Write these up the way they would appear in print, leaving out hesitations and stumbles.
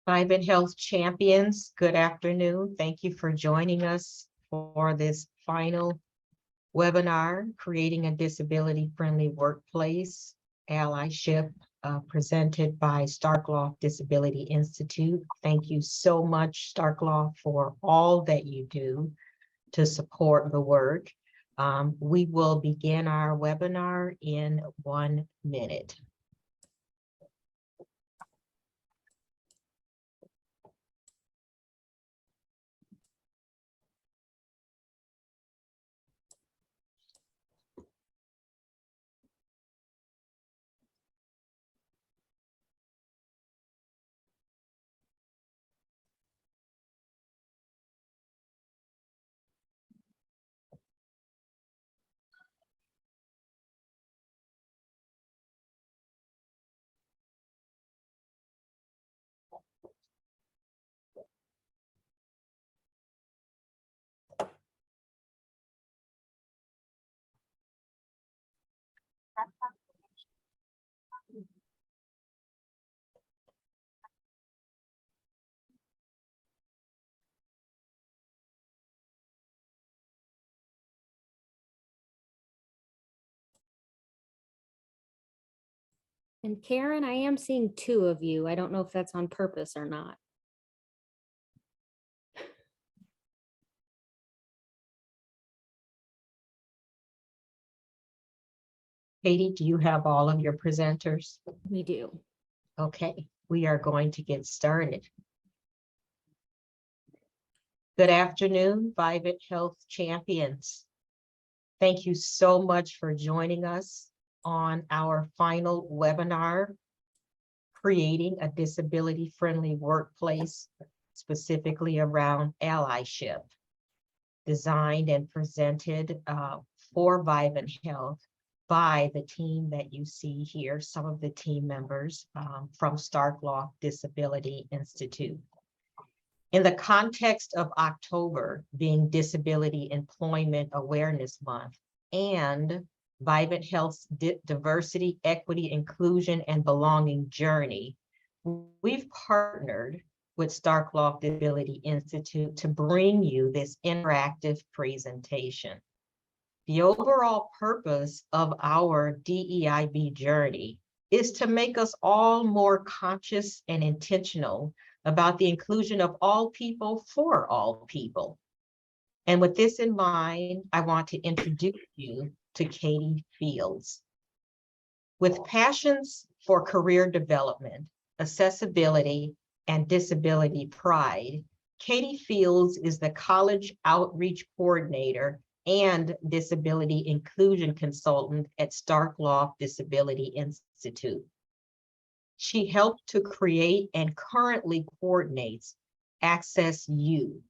Vivent Health Champions, good afternoon. Thank you for joining us for this final webinar, Creating a Disability-Friendly Workplace, Allyship, presented by Starkloff Disability Institute. Thank you so much, Starkloff, for all that you do to support the work. We will begin our webinar in 1 minute. And Karen, I am seeing 2 of you. I don't know if that's on purpose or not. Katie, do you have all of your presenters? We do. Okay, we are going to get started. Good afternoon, Vivent Health Champions. Thank you so much for joining us on our final webinar, Creating a Disability-Friendly Workplace, specifically around allyship, designed and presented for Vivent Health by the team that you see here, some of the team members from Starkloff Disability Institute. In the context of October being Disability Employment Awareness Month and Vivent Health's Diversity, Equity, Inclusion, and Belonging Journey, we've partnered with Starkloff Disability Institute to bring you this interactive presentation. The overall purpose of our DEIB journey is to make us all more conscious and intentional about the inclusion of all people for all people. And with this in mind, I want to introduce you to Katie Fields. With passions for career development, accessibility, and disability pride, Katie Fields is the College Outreach Coordinator and Disability Inclusion Consultant at Starkloff Disability Institute. She helped to create and currently coordinates Access U,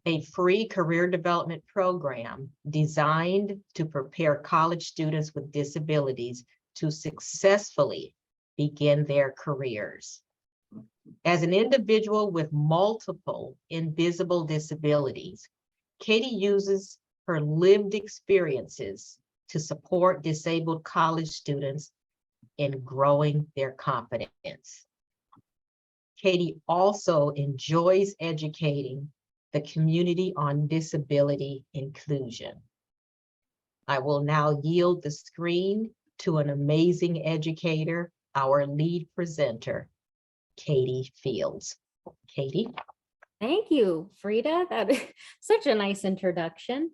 a free career development program designed to prepare college students with disabilities to successfully begin their careers. As an individual with multiple invisible disabilities, Katie uses her lived experiences to support disabled college students in growing their confidence. Katie also enjoys educating the community on disability inclusion. I will now yield the screen to an amazing educator, our lead presenter, Katie Fields. Katie. Thank you, Frida. That is such a nice introduction.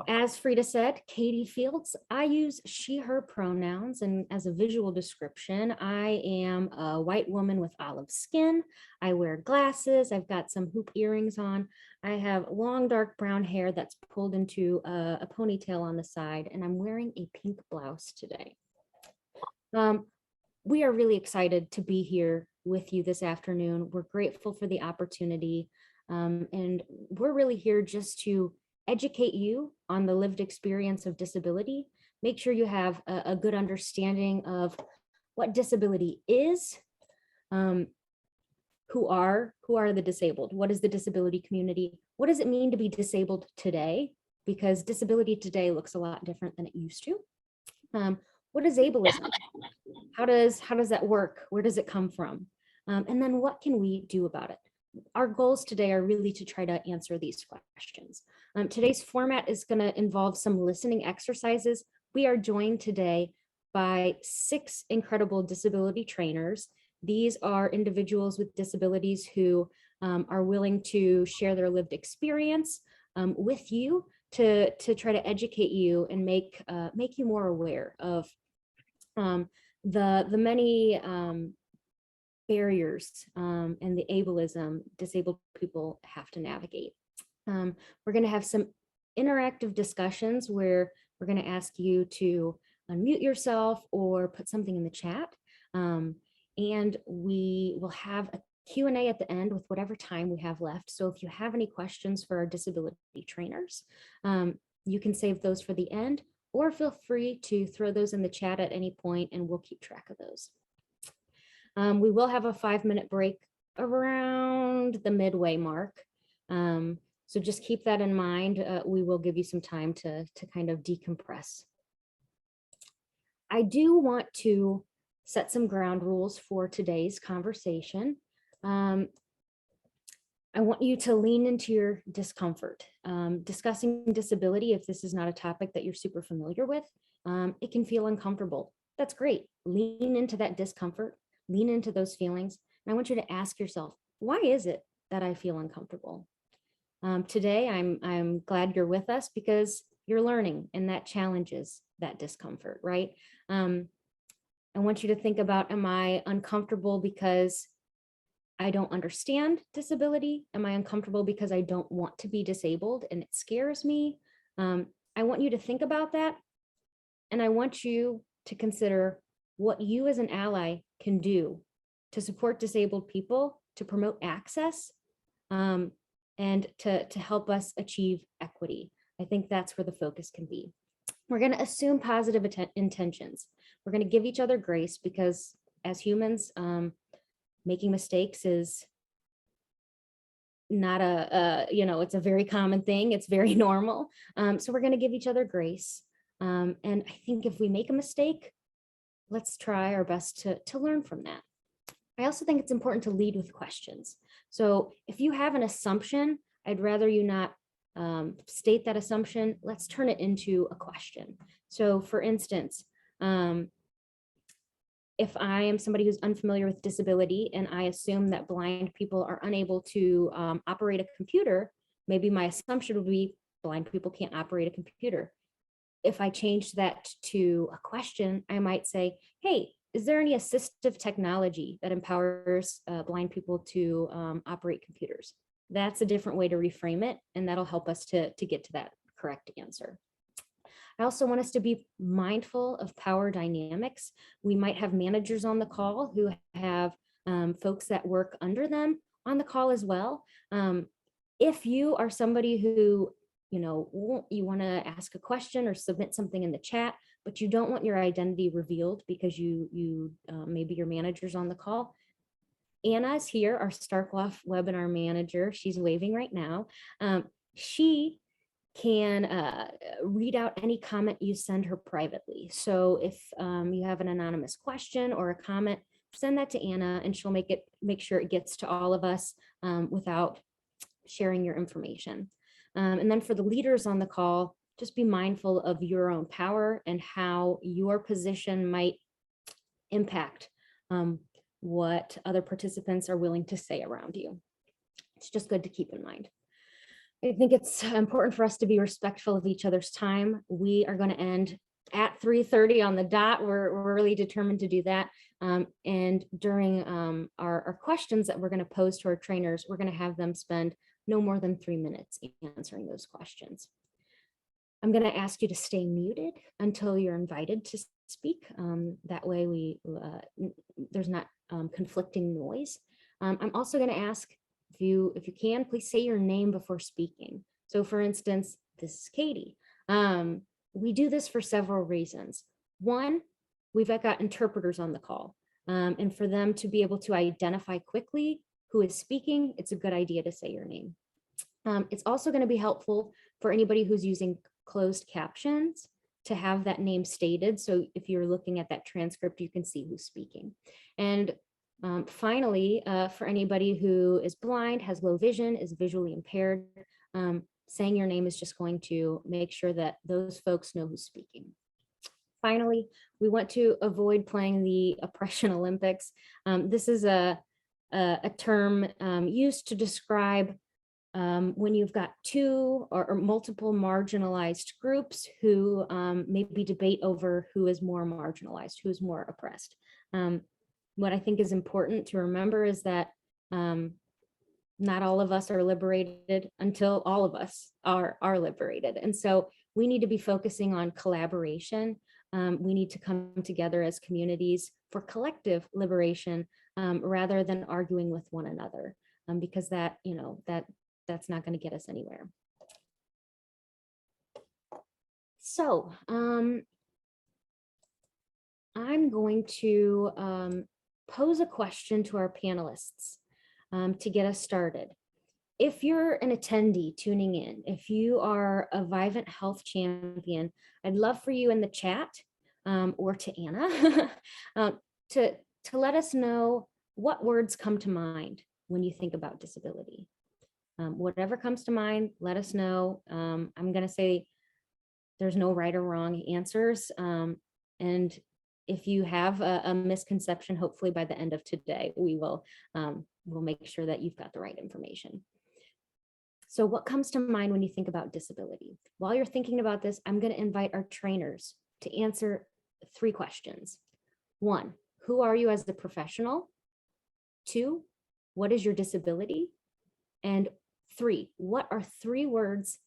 As Frida said, Katie Fields, I use she, her pronouns, and as a visual description, I am a white woman with olive skin. I wear glasses. I've got some hoop earrings on. I have long dark brown hair that's pulled into a ponytail on the side, and I'm wearing a pink blouse today. We are really excited to be here with you this afternoon. We're grateful for the opportunity, and we're really here just to educate you on the lived experience of disability, make sure you have a good understanding of what disability is, who are the disabled, what is the disability community, what does it mean to be disabled today, because disability today looks a lot different than it used to. What is ableism? How does that work? Where does it come from? And then what can we do about it? Our goals today are really to try to answer these questions. Today's format is going to involve some listening exercises. We are joined today by 6 incredible disability trainers. These are individuals with disabilities who are willing to share their lived experience with you to try to educate you and make you more aware of the many barriers and the ableism disabled people have to navigate. We're going to have some interactive discussions where we're going to ask you to unmute yourself or put something in the chat. And we will have a Q&A at the end with whatever time we have left. So if you have any questions for our disability trainers, you can save those for the end, or feel free to throw those in the chat at any point and we'll keep track of those. We will have a 5-minute break around the midway mark. So just keep that in mind. We will give you some time to kind of decompress. I do want to set some ground rules for today's conversation. I want you to lean into your discomfort. Discussing disability, if this is not a topic that you're super familiar with, it can feel uncomfortable. That's great. Lean into that discomfort, lean into those feelings. And I want you to ask yourself, why is it that I feel uncomfortable? Today, I'm glad you're with us because you're learning, and that challenges that discomfort, right? I want you to think about, am I uncomfortable because I don't understand disability? Am I uncomfortable because I don't want to be disabled and it scares me? I want you to think about that. And I want you to consider what you as an ally can do to support disabled people, to promote access, and to help us achieve equity. I think that's where the focus can be. We're going to assume positive intentions. We're going to give each other grace because as humans, making mistakes is not it's a very common thing. It's very normal. So we're going to give each other grace. And I think if we make a mistake, let's try our best to learn from that. I also think it's important to lead with questions. So if you have an assumption, I'd rather you not state that assumption. Let's turn it into a question. So for instance, if I am somebody who's unfamiliar with disability and I assume that blind people are unable to operate a computer, maybe my assumption would be blind people can't operate a computer. If I change that to a question, I might say, hey, is there any assistive technology that empowers blind people to operate computers? That's a different way to reframe it, and that'll help us to get to that correct answer. I also want us to be mindful of power dynamics. We might have managers on the call who have folks that work under them on the call as well. If you are somebody who, you want to ask a question or submit something in the chat, but you don't want your identity revealed because maybe your manager's on the call. Anna's here, our Starkloff webinar manager. She's waving right now. She can read out any comment you send her privately. So if you have an anonymous question or a comment, send that to Anna and she'll make sure it gets to all of us without sharing your information. And then for the leaders on the call, just be mindful of your own power and how your position might impact what other participants are willing to say around you. It's just good to keep in mind. I think it's important for us to be respectful of each other's time. We are going to end at 3:30 on the dot. We're really determined to do that. And during our questions that we're going to pose to our trainers, we're going to have them spend no more than 3 minutes answering those questions. I'm going to ask you to stay muted until you're invited to speak. That way there's not conflicting noise. I'm also going to ask, if you can, please say your name before speaking. So for instance, this is Katie. We do this for several reasons. One, we've got interpreters on the call. And for them to be able to identify quickly who is speaking, it's a good idea to say your name. It's also going to be helpful for anybody who's using closed captions to have that name stated. So if you're looking at that transcript, you can see who's speaking. And Finally, for anybody who is blind, has low vision, is visually impaired, saying your name is just going to make sure that those folks know who's speaking. Finally, we want to avoid playing the oppression Olympics. This is a term used to describe when you've got two or multiple marginalized groups who maybe debate over who is more marginalized, who is more oppressed. What I think is important to remember is that not all of us are liberated until all of us are liberated. And so we need to be focusing on collaboration. We need to come together as communities for collective liberation rather than arguing with one another, because that, that's not going to get us anywhere. So I'm going to pose a question to our panelists to get us started. If you're an attendee tuning in, if you are a Vivent Health champion, I'd love for you in the chat or to Anna to let us know what words come to mind when you think about disability. Whatever comes to mind, let us know. I'm going to say there's no right or wrong answers. And if you have a misconception, hopefully by the end of today, we'll make sure that you've got the right information. So what comes to mind when you think about disability? While you're thinking about this, I'm going to invite our trainers to answer 3 questions. 1, who are you as a professional? 2, what is your disability? And 3, what are 3 words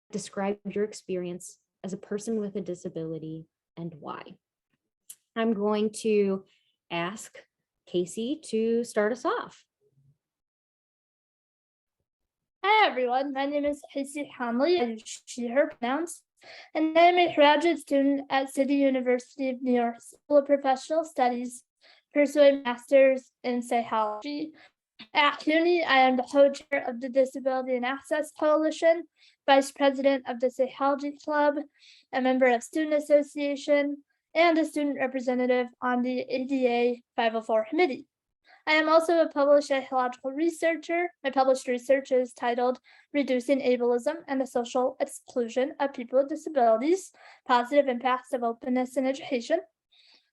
that describe your experience as a person with a disability and why? I'm going to ask Casey to start us off. Hi everyone, my name is Casey Hanley. I use she, her pronouns, and I'm a graduate student at City University of New York School of Professional Studies, pursuing a master's in psychology. At CUNY, I am the co-chair of the Disability and Access Coalition, vice president of the Psychology Club, a member of Student Association, and a student representative on the ADA 504 committee. I am also a published psychological researcher. My published research is titled Reducing Ableism and the Social Exclusion of People with Disabilities, Positive Impacts of Openness in Education.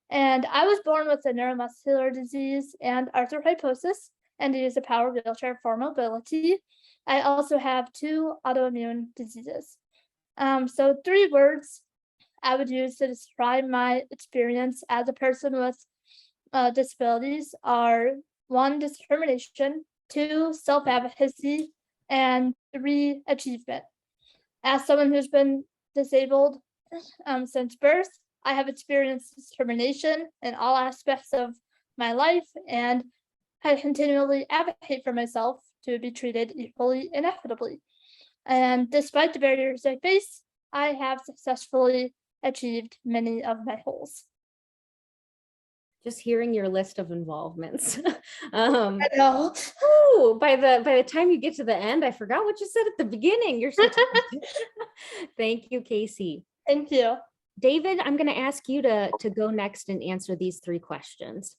And I was born with a neuromuscular disease and arthrogryposis, and use a power wheelchair for mobility. I also have 2 autoimmune diseases. So 3 words I would use to describe my experience as a person with disabilities are 1, discrimination, 2, self-advocacy, and 3, achievement. As someone who's been disabled since birth, I have experienced discrimination in all aspects of my life, and I continually advocate for myself to be treated equally and equitably. And despite the barriers I face, I have successfully achieved many of my goals. Just hearing your list of involvements. I know. Oh, by the time you get to the end, I forgot what you said at the beginning. You're so talented. Thank you, Casey. Thank you. David, I'm going to ask you to go next and answer these 3 questions.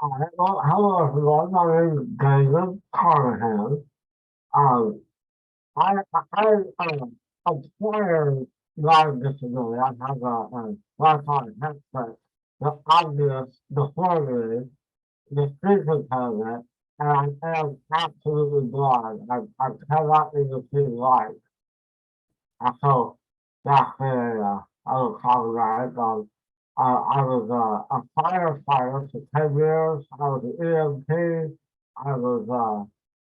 All right. Well, hello everyone. My name is David Carnahan. I acquired blind disability. I have a lifetime headset. The obvious deformity, the treatment of it, and I am absolutely blind. I cannot even see light. And so that's the other comment, right? I was a firefighter for 10 years. I was an EMT. I was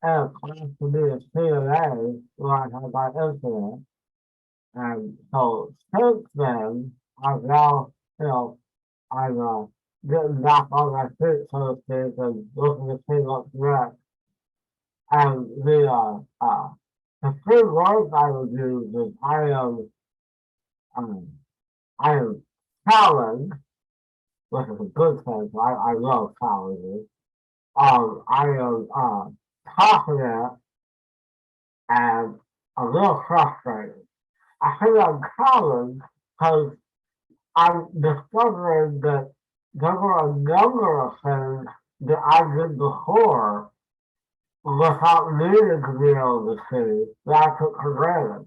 in a class to be a CNA when I had my incident. And so since then, I've now, I'm getting back on my feet, so to speak, and looking to see what's next. And the 3 words I would use is I am challenged, which is a good thing. I love challenges. I am confident and a little frustrated. I think I'm challenged because I'm discovering that there were a number of things that I did before without needing to be able to see that I took for granted.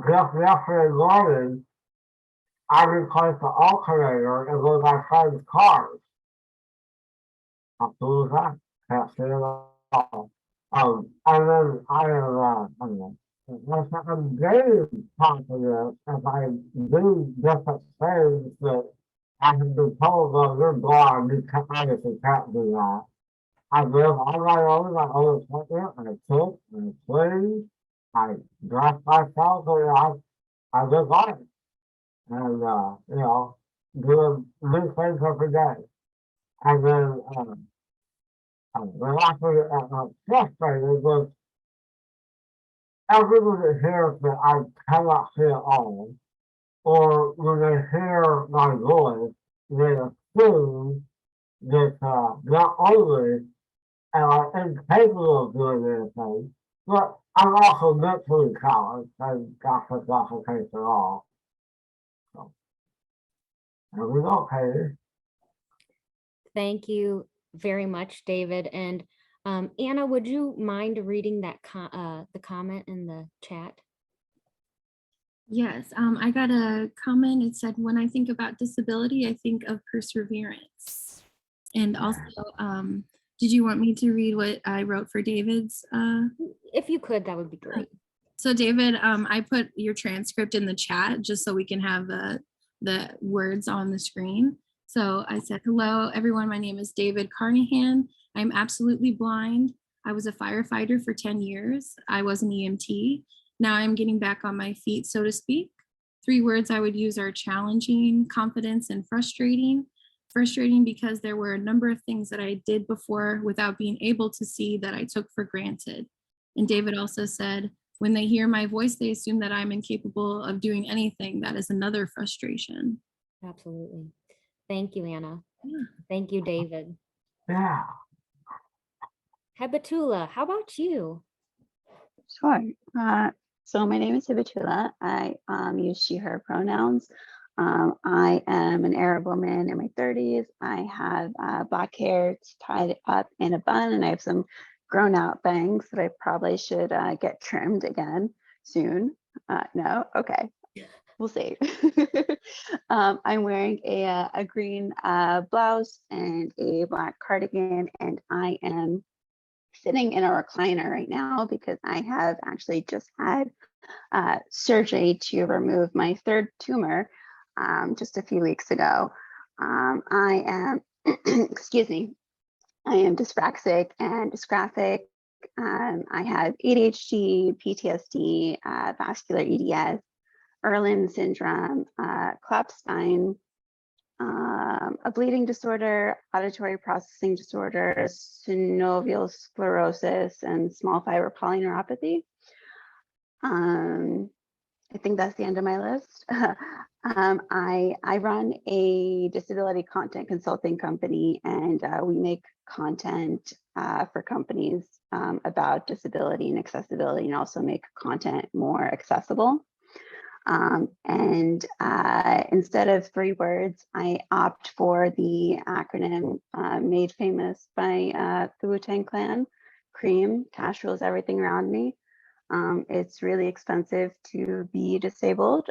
Just yesterday morning, I replaced the alternator in one of my friend's cars. How cool is that? Can't see it at all. And then I'm gaining confidence as I do different things that I have been told, well, you're blind, you can't, obviously can't do that. I live on my own appointment, and I cook, and I clean, I dress myself, and I live life. And, doing new things every day. And then, the last thing frustrated was everyone that hears that I cannot see at all, or when they hear my voice, they assume that not only am I incapable of doing anything, but I'm also mentally challenged, and gosh, that's not the case at all. So, there we go, Katie. Thank you very much, David. And Anna, would you mind reading that the comment in the chat? Yes, I got a comment. It said, when I think about disability, I think of perseverance. And also, did you want me to read what I wrote for David's? If you could, that would be great. So David, I put your transcript in the chat just so we can have the words on the screen. So I said, hello, everyone. My name is David Carnahan. I'm absolutely blind. I was a firefighter for 10 years. I was an EMT. Now I'm getting back on my feet, so to speak. 3 words I would use are challenging, confidence, and frustrating. Frustrating because there were a number of things that I did before without being able to see that I took for granted. And David also said, when they hear my voice, they assume that I'm incapable of doing anything. That is another frustration. Absolutely. Thank you, Anna. Yeah. Thank you, David. Yeah. Habatula, how about you? Sure. So my name is Hibatula. I use she, her pronouns. I am an Arab woman in my 30s. I have black hair tied up in a bun, and I have some grown out bangs that I probably should get trimmed again soon. No? Okay. We'll see. I'm wearing a green blouse and a black cardigan, and I am sitting in a recliner right now because I have actually just had surgery to remove my 3rd tumor just a few weeks ago. I am, excuse me, I am dyspraxic and dysgraphic. I have ADHD, PTSD, vascular EDS, Erlin syndrome, Klapstein, a bleeding disorder, auditory processing disorder, synovial sclerosis, and small fiber polyneuropathy. I think that's the end of my list. I run a disability content consulting company, and we make content for companies about disability and accessibility, and also make content more accessible. Instead of 3 words, I opt for the acronym made famous by the Wu-Tang Clan, CREAM, cash rules everything around me. It's really expensive to be disabled.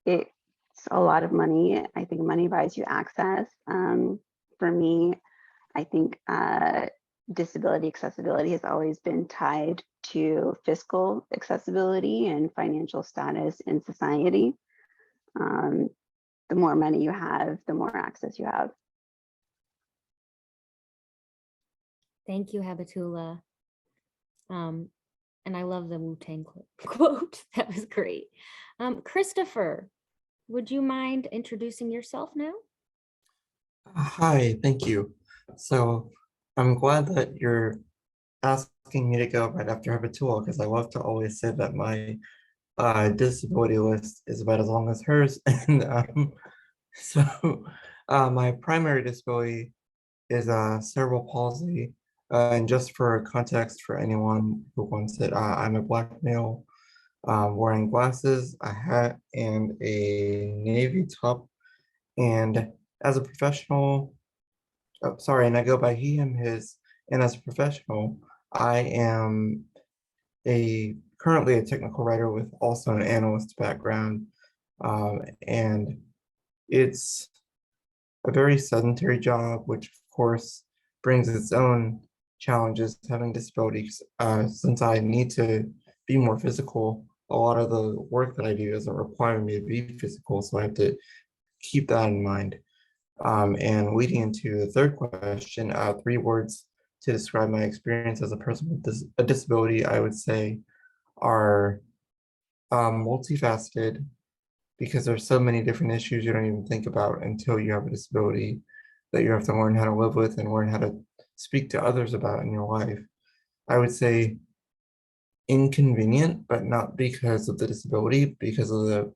It's a lot of money. I think money buys you access. For me, I think disability accessibility has always been tied to fiscal accessibility and financial status in society. The more money you have, the more access you have. Thank you, Habatula. And I love the Wu-Tang quote. That was great. Christopher, would you mind introducing yourself now? Hi, thank you. So I'm glad that you're asking me to go right after Habatula, because I love to always say that my disability list is about as long as hers. And my primary disability is cerebral palsy. And just for context for anyone who wants it, I'm a Black male wearing glasses, a hat, and a navy top. And as a professional, oh, sorry, and I go by he, him, his, and as a professional, I am currently a technical writer with also an analyst background. And it's a very sedentary job, which of course brings its own challenges having disabilities. Since I need to be more physical, a lot of the work that I do doesn't require me to be physical, so I have to keep that in mind. And leading into the third question, 3 words to describe my experience as a person with a disability, I would say are multifaceted, because there's so many different issues you don't even think about until you have a disability that you have to learn how to live with and learn how to speak to others about in your life. I would say inconvenient, but not because of the disability, because of the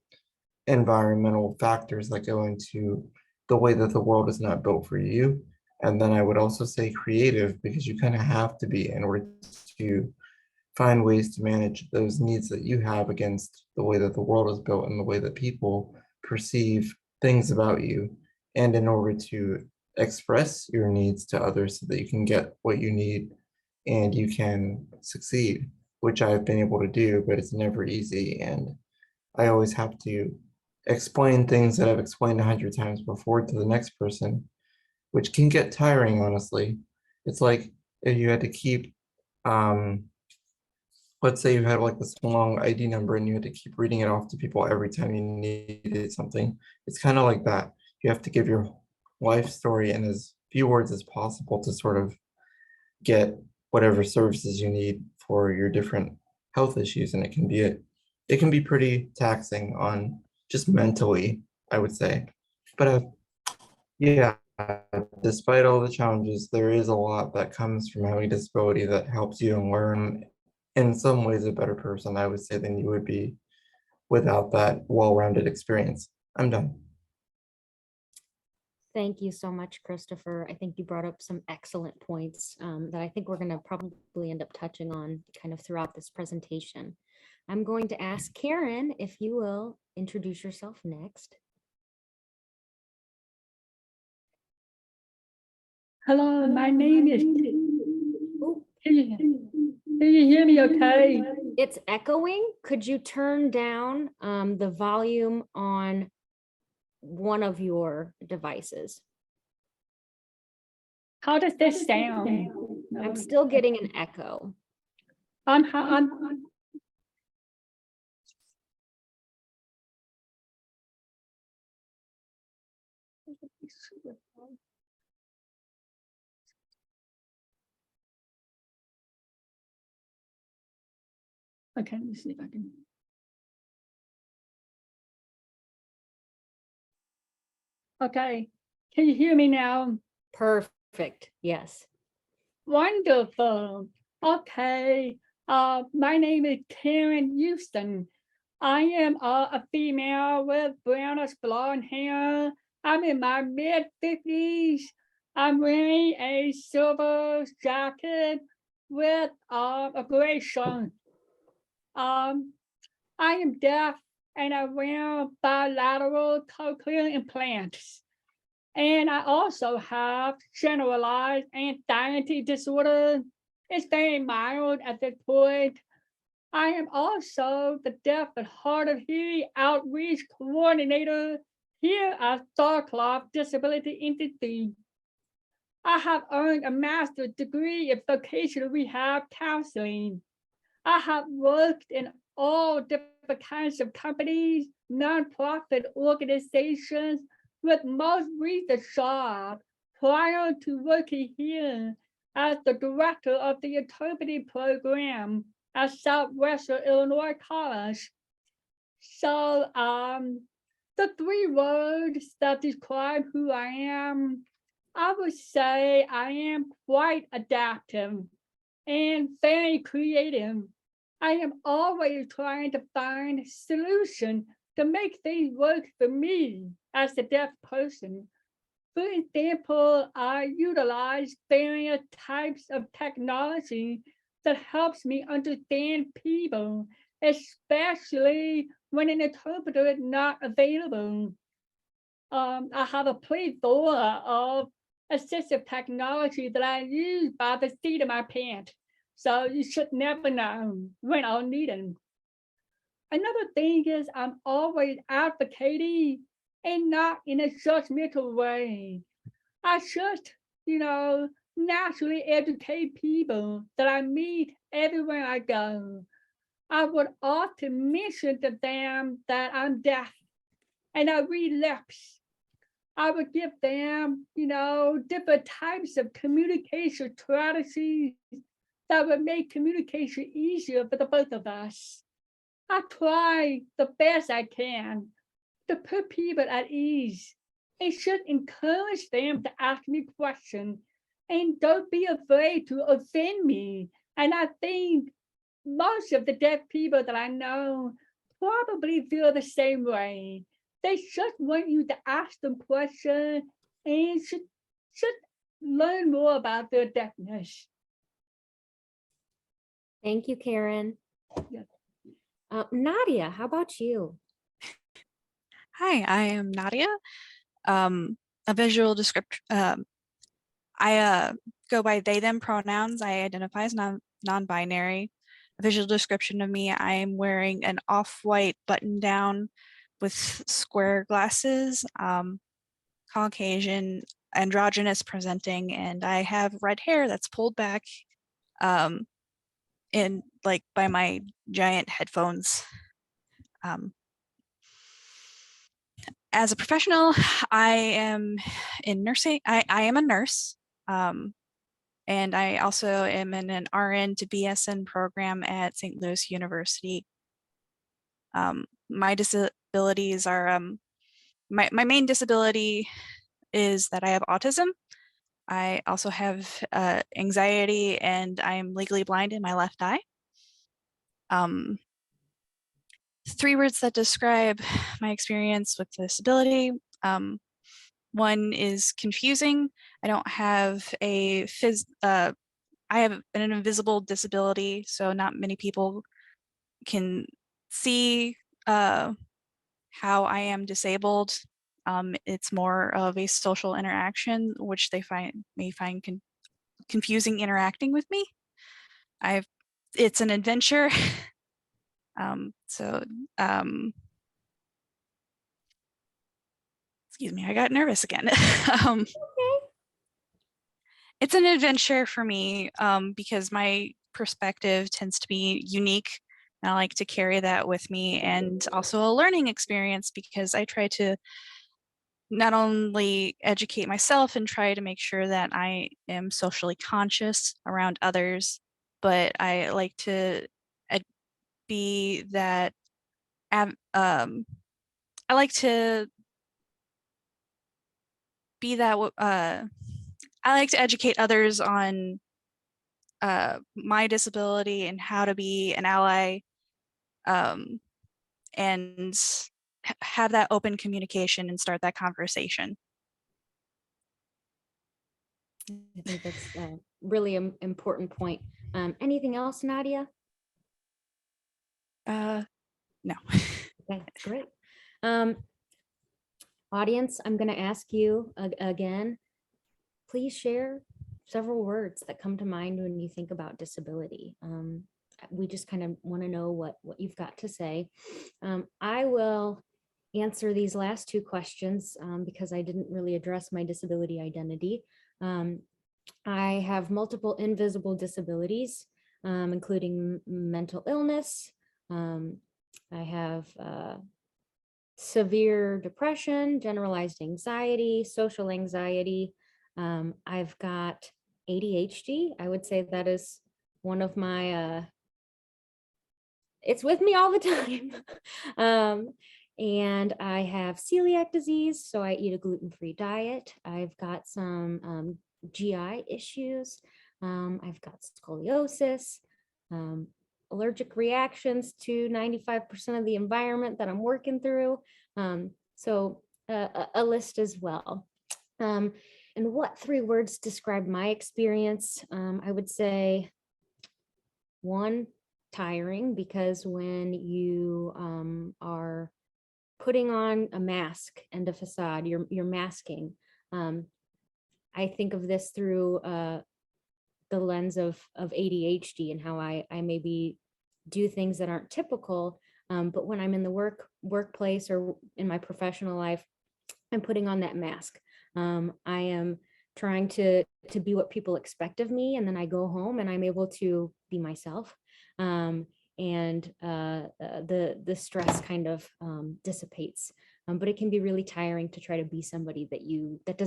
environmental factors that go into the way that the world is not built for you. And then I would also say creative, because you kind of have to be in order to find ways to manage those needs that you have against the way that the world is built and the way that people perceive things about you, and in order to express your needs to others so that you can get what you need and you can succeed, which I've been able to do, but it's never easy. And I always have to explain things that I've explained 100 times before to the next person, which can get tiring, honestly. It's like if you had to keep, let's say you had like this long ID number and you had to keep reading it off to people every time you needed something. It's kind of like that. You have to give your life story in as few words as possible to sort of get whatever services you need for your different health issues. And it can be pretty taxing on just mentally, I would say. But yeah, despite all the challenges, there is a lot that comes from having a disability that helps you learn in some ways a better person, I would say, than you would be without that well-rounded experience. I'm done. Thank you so much, Christopher. I think you brought up some excellent points that I think we're going to probably end up touching on kind of throughout this presentation. I'm going to ask Karen if you will introduce yourself next. Hello, my name is. Oh, Can you hear me okay? it's echoing. Could you turn down the volume on one of your devices? How does this sound? I'm still getting an echo. I'm okay, let me see if I can. Okay, can you hear me now? Perfect. Yes. Wonderful. Okay, my name is Karen Houston. I am a female with brownish blonde hair. I'm in my mid-50s. I'm wearing a silver jacket with a gray shirt. I am deaf and I wear bilateral cochlear implants. And I also have generalized anxiety disorder. It's very mild at this point. I am also the Deaf and Hard of Hearing Outreach Coordinator here at Starcloth Disability Institute. I have earned a master's degree in vocational rehab counseling. I have worked in all different kinds of companies, nonprofit organizations, with most recent job prior to working here as the director of the interpreting program at Southwestern Illinois College. So the 3 words that describe who I am, I would say I am quite adaptive and very creative. I am always trying to find a solution to make things work for me as a deaf person. For example, I utilize various types of technology that helps me understand people, especially when an interpreter is not available. I have a plethora of assistive technology that I use by the seat of my pants. So you should never know when I'll need them. Another thing is I'm always advocating and not in a judgmental way. I just, naturally educate people that I meet everywhere I go. I would often mention to them that I'm deaf and I read lips. I would give them, different types of communication strategies that would make communication easier for the both of us. I try the best I can to put people at ease and should encourage them to ask me questions and don't be afraid to offend me. And I think most of the deaf people that I know probably feel the same way. They just want you to ask them questions and should learn more about their deafness. Thank you, Karen. Yeah. Nadia, how about you? Hi, I am Nadia, a visual descriptor. I go by they, them pronouns. I identify as non-binary. A visual description of me, I am wearing an off-white button-down with square glasses, Caucasian, androgynous presenting, and I have red hair that's pulled back in like by my giant headphones. As a professional, I am in nursing. I am a nurse, and I also am in an RN to BSN program at St. Louis University. My disabilities are, my main disability is that I have autism. I also have anxiety, and I am legally blind in my left eye. 3 words that describe my experience with disability. One is confusing. I don't have a I have an invisible disability, so not many people can see how I am disabled. It's more of a social interaction, which they may find confusing interacting with me. It's an adventure. Excuse me, I got nervous again. It's an adventure for me because my perspective tends to be unique. And I like to carry that with me, and also a learning experience because I try to not only educate myself and try to make sure that I am socially conscious around others, but I like to be that I like to be that I like to educate others on my disability and how to be an ally, and have that open communication and start that conversation. I think that's a really important point. Anything else, Nadia? No. Okay, great. Audience, I'm going to ask you again, please share several words that come to mind when you think about disability. We just kind of want to know what you've got to say. I will answer these last 2 questions because I didn't really address my disability identity. I have multiple invisible disabilities, including mental illness. I have severe depression, generalized anxiety, social anxiety. I've got ADHD. I would say that is one of my, it's with me all the time. And I have celiac disease, so I eat a gluten-free diet. I've got some GI issues. I've got scoliosis, allergic reactions to 95% of the environment that I'm working through. So a list as well. And what 3 words describe my experience? I would say 1, tiring, because when you are putting on a mask and a facade, you're masking. I think of this through the lens of ADHD and how I maybe do things that aren't typical. But when I'm in the workplace or in my professional life, I'm putting on that mask. I am trying to be what people expect of me, and then I go home and I'm able to be myself. And the stress kind of dissipates. But it can be really tiring to try to be somebody that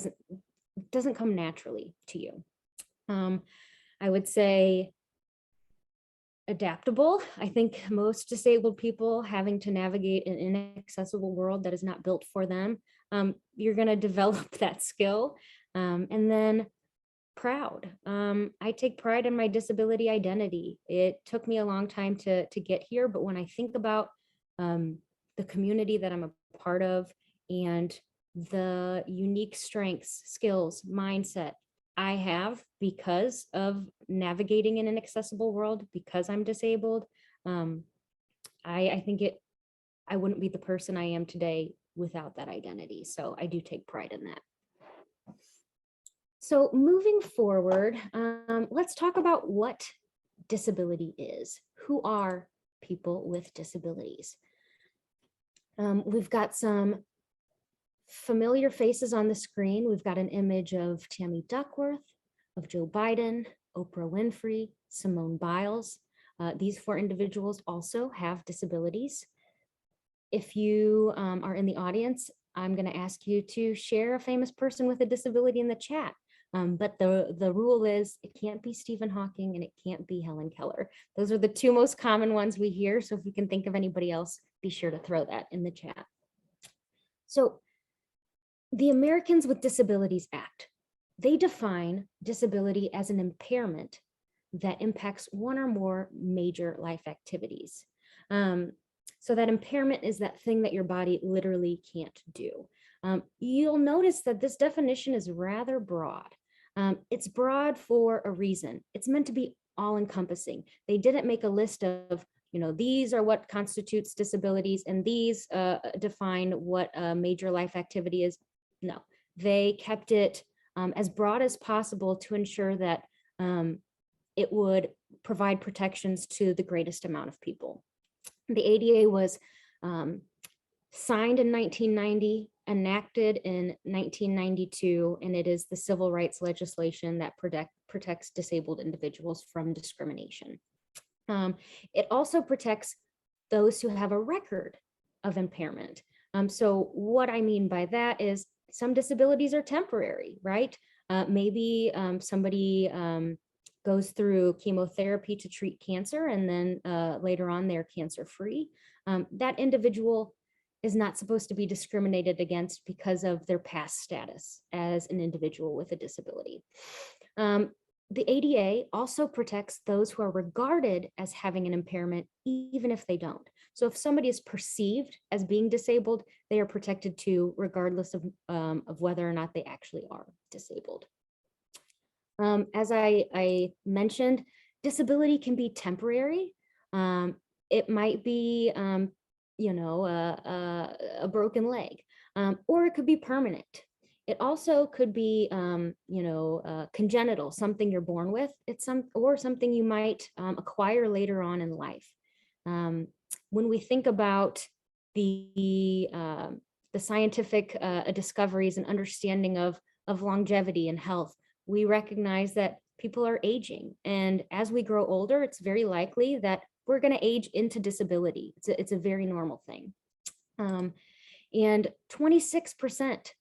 doesn't come naturally to you. I would say adaptable. I think most disabled people having to navigate an inaccessible world that is not built for them, you're going to develop that skill. And then proud. I take pride in my disability identity. It took me a long time to get here, but when I think about the community that I'm a part of and the unique strengths, skills, mindset I have because of navigating in an accessible world, because I'm disabled, I think I wouldn't be the person I am today without that identity. So I do take pride in that. So moving forward, let's talk about what disability is. Who are people with disabilities? We've got some familiar faces on the screen. We've got an image of Tammy Duckworth, of Joe Biden, Oprah Winfrey, Simone Biles. These 4 individuals also have disabilities. If you are in the audience, I'm going to ask you to share a famous person with a disability in the chat. But the rule is it can't be Stephen Hawking and it can't be Helen Keller. Those are the 2 most common ones we hear. So if you can think of anybody else, be sure to throw that in the chat. So the Americans with Disabilities Act, they define disability as an impairment that impacts one or more major life activities. So that impairment is that thing that your body literally can't do. You'll notice that this definition is rather broad. It's broad for a reason. It's meant to be all-encompassing. They didn't make a list of, these are what constitutes disabilities and these define what a major life activity is. No, they kept it as broad as possible to ensure that it would provide protections to the greatest amount of people. The ADA was signed in 1990, enacted in 1992, and it is the civil rights legislation that protects disabled individuals from discrimination. It also protects those who have a record of impairment. So what I mean by that is some disabilities are temporary, right? Maybe somebody goes through chemotherapy to treat cancer and then later on they're cancer free. That individual is not supposed to be discriminated against because of their past status as an individual with a disability. The ADA also protects those who are regarded as having an impairment, even if they don't. So if somebody is perceived as being disabled, they are protected too, regardless of whether or not they actually are disabled. As I mentioned, disability can be temporary. It might be, a broken leg, or it could be permanent. It also could be, congenital, something you're born with. It's something you might acquire later on in life. When we think about the scientific discoveries and understanding of longevity and health, we recognize that people are aging. And as we grow older, it's very likely that we're going to age into disability. It's a very normal thing. And 26%,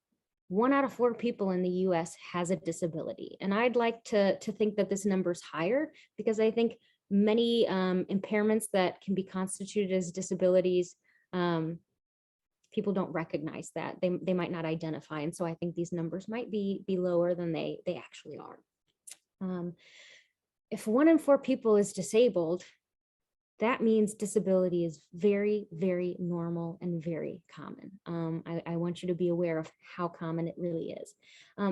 1 out of 4 people in the US has a disability. And I'd like to think that this number is higher because I think many impairments that can be constituted as disabilities, people don't recognize that. They might not identify. And so I think these numbers might be lower than they actually are. If 1 in 4 people is disabled, that means disability is very, very normal and very common. I want you to be aware of how common it really is.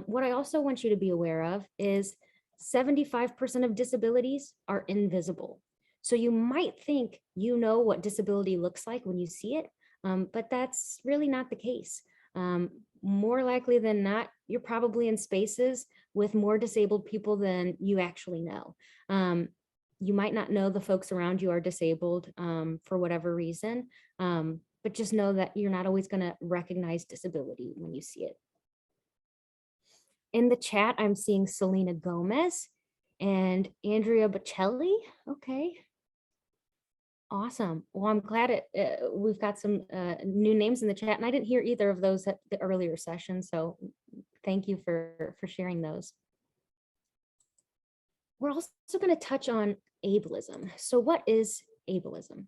What I also want you to be aware of is 75% of disabilities are invisible. So you might think you know what disability looks like when you see it, but that's really not the case. More likely than not, you're probably in spaces with more disabled people than you actually know. You might not know the folks around you are disabled for whatever reason, but just know that you're not always going to recognize disability when you see it. In the chat, I'm seeing Selena Gomez and Andrea Bocelli. Okay. Awesome. Well, I'm glad we've got some new names in the chat, and I didn't hear either of those at the earlier session. So thank you for sharing those. We're also going to touch on ableism. So what is ableism?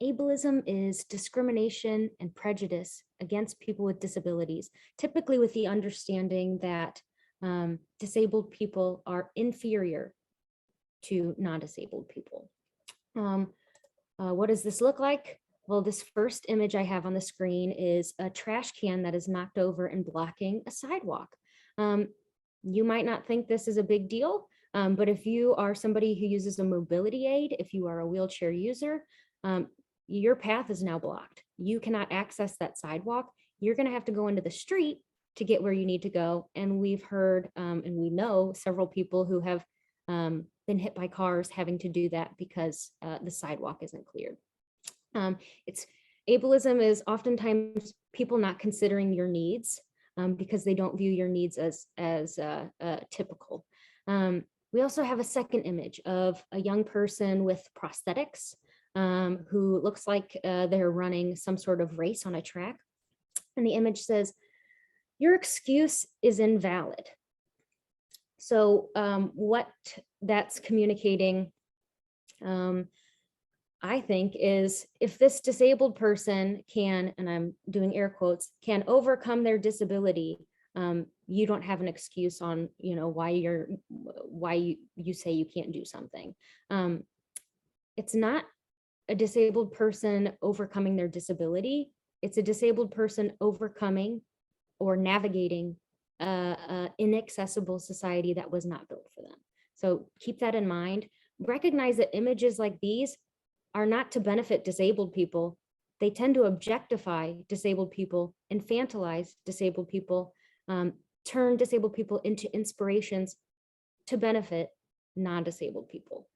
Ableism is discrimination and prejudice against people with disabilities, typically with the understanding that disabled people are inferior to non-disabled people. What does this look like? Well, this first image I have on the screen is a trash can that is knocked over and blocking a sidewalk. You might not think this is a big deal, but if you are somebody who uses a mobility aid, if you are a wheelchair user, your path is now blocked. You cannot access that sidewalk. You're going to have to go into the street to get where you need to go. And we've heard and we know several people who have been hit by cars having to do that because the sidewalk isn't cleared. Ableism is oftentimes people not considering your needs because they don't view your needs as typical. We also have a second image of a young person with prosthetics who looks like they're running some sort of race on a track. And the image says, "Your excuse is invalid." So what that's communicating, I think, is if this disabled person can, and I'm doing air quotes, can overcome their disability, you don't have an excuse on, why you say you can't do something. It's not a disabled person overcoming their disability. It's a disabled person overcoming or navigating inaccessible society that was not built for them. So keep that in mind. Recognize that images like these are not to benefit disabled people. They tend to objectify disabled people, infantilize disabled people, turn disabled people into inspirations to benefit non-disabled people.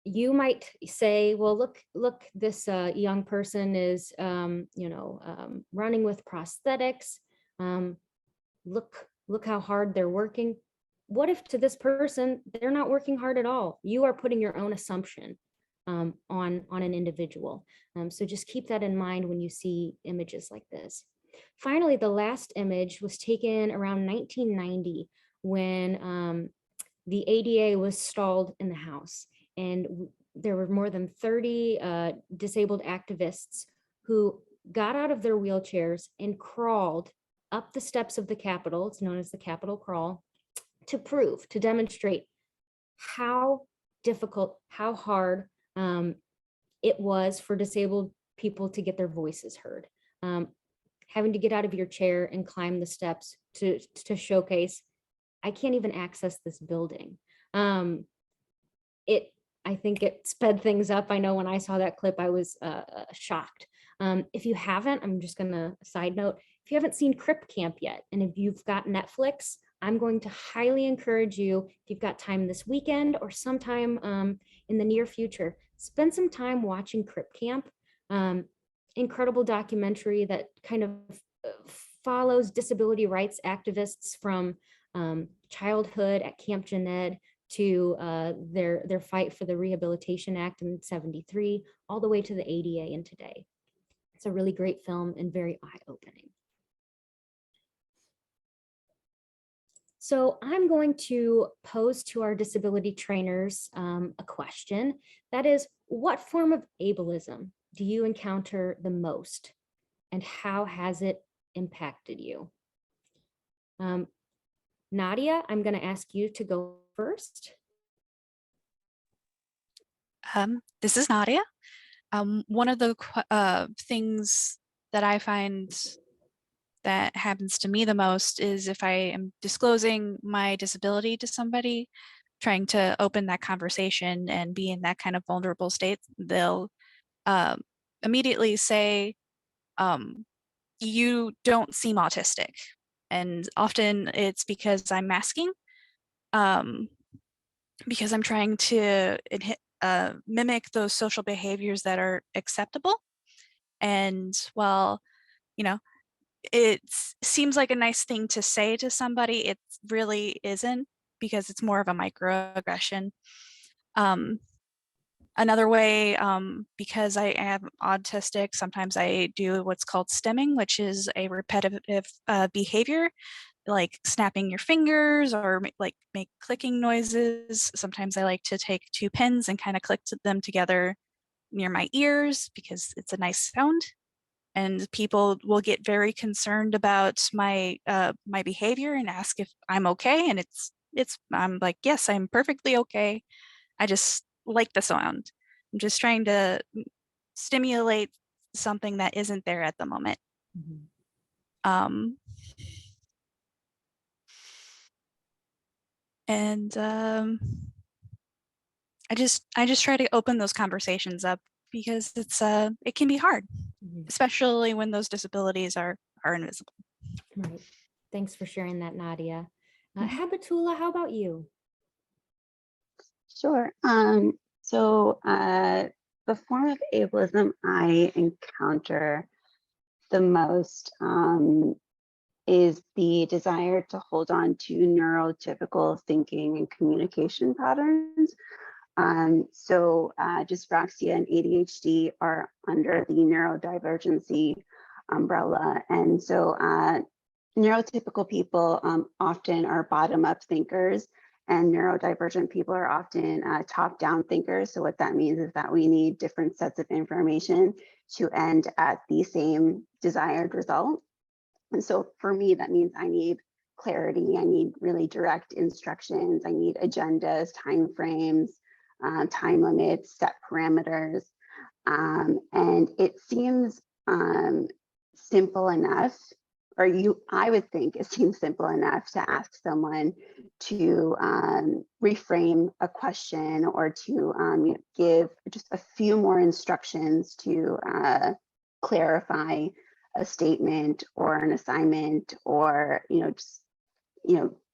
You might say, well, look, this young person is, running with prosthetics. Look how hard they're working. What if to this person, they're not working hard at all? You are putting your own assumption on an individual. So just keep that in mind when you see images like this. Finally, the last image was taken around 1990 when the ADA was stalled in the House. And there were more than 30 disabled activists who got out of their wheelchairs and crawled up the steps of the Capitol. It's known as the Capitol Crawl, to demonstrate how difficult, how hard it was for disabled people to get their voices heard. Having to get out of your chair and climb the steps to showcase, I can't even access this building. I think it sped things up. I know when I saw that clip, I was shocked. If you haven't, I'm just gonna side note, if you haven't seen Crip Camp yet, and if you've got Netflix, I'm going to highly encourage you, if you've got time this weekend or sometime in the near future, spend some time watching Crip Camp. Incredible documentary that kind of follows disability rights activists from childhood at Camp Jened to their fight for the Rehabilitation Act in '73, all the way to the ADA and today. It's a really great film and very eye-opening. So I'm going to pose to our disability trainers a question. That is, what form of ableism do you encounter the most, and how has it impacted you? Nadia, I'm going to ask you to go first. This is Nadia. One of the things that I find that happens to me the most is if I am disclosing my disability to somebody, trying to open that conversation and be in that kind of vulnerable state, they'll immediately say, you don't seem autistic. And often it's because I'm masking, because I'm trying to mimic those social behaviors that are acceptable. And while, you know, it seems like a nice thing to say to somebody, it really isn't, because it's more of a microaggression. Another way, because I am autistic, sometimes I do what's called stemming, which is a repetitive behavior, like snapping your fingers or like make clicking noises. Sometimes I like to take two pins and kind of click them together near my ears because it's a nice sound. And people will get very concerned about my my behavior and ask if I'm okay. And I'm like, yes, I'm perfectly okay. I just like the sound. I'm just trying to stimulate something that isn't there at the moment. And I just try to open those conversations up because it can be hard, especially when those disabilities are invisible. Right. Thanks for sharing that, Nadia. Habatula, how about you? Sure. So the form of ableism I encounter the most is the desire to hold on to neurotypical thinking and communication patterns. So dyspraxia and ADHD are under the neurodivergency umbrella. And so neurotypical people often are bottom-up thinkers, and neurodivergent people are often top-down thinkers. So what that means is that we need different sets of information to end at the same desired result. And so for me, that means I need clarity. I need really direct instructions. I need agendas, timeframes, time limits, set parameters. And it seems simple enough, or I would think it seems simple enough to ask someone to reframe a question or to give just a few more instructions to clarify a statement or an assignment, or just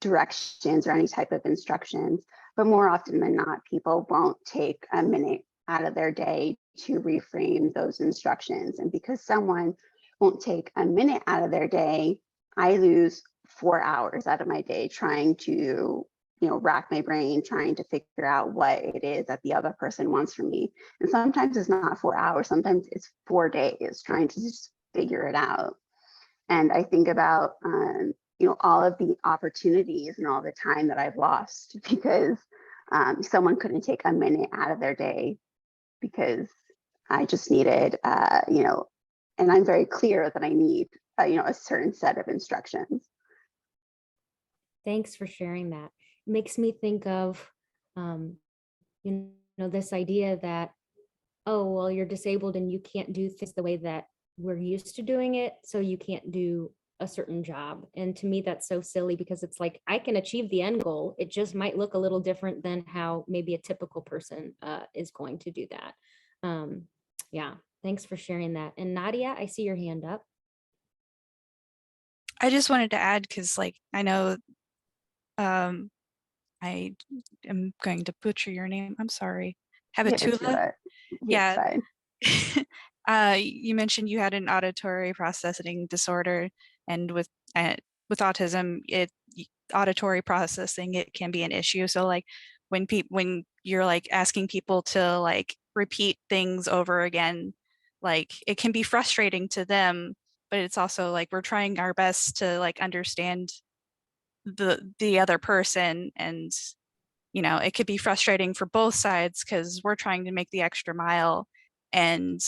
directions or any type of instructions. But more often than not, people won't take a minute out of their day to reframe those instructions. And because someone won't take a minute out of their day, I lose 4 hours out of my day trying to rack my brain, trying to figure out what it is that the other person wants from me. And sometimes it's not 4 hours, sometimes it's 4 days trying to just figure it out. And I think about all of the opportunities and all the time that I've lost because someone couldn't take a minute out of their day because I just needed, and I'm very clear that I need, a certain set of instructions. Thanks for sharing that. It makes me think of, this idea that, oh, well, you're disabled and you can't do things the way that we're used to doing it, so you can't do a certain job. And to me, that's so silly because it's like, I can achieve the end goal. It just might look a little different than how maybe a typical person is going to do that. Yeah, thanks for sharing that. And Nadia, I see your hand up. I just wanted to add, because I know I am going to butcher your name. I'm sorry. Habatula. Yeah. You mentioned you had an auditory processing disorder, and with autism, auditory processing, it can be an issue. So when you're asking people to repeat things over again, it can be frustrating to them, but it's also we're trying our best to understand the other person, and it could be frustrating for both sides because we're trying to make the extra mile, and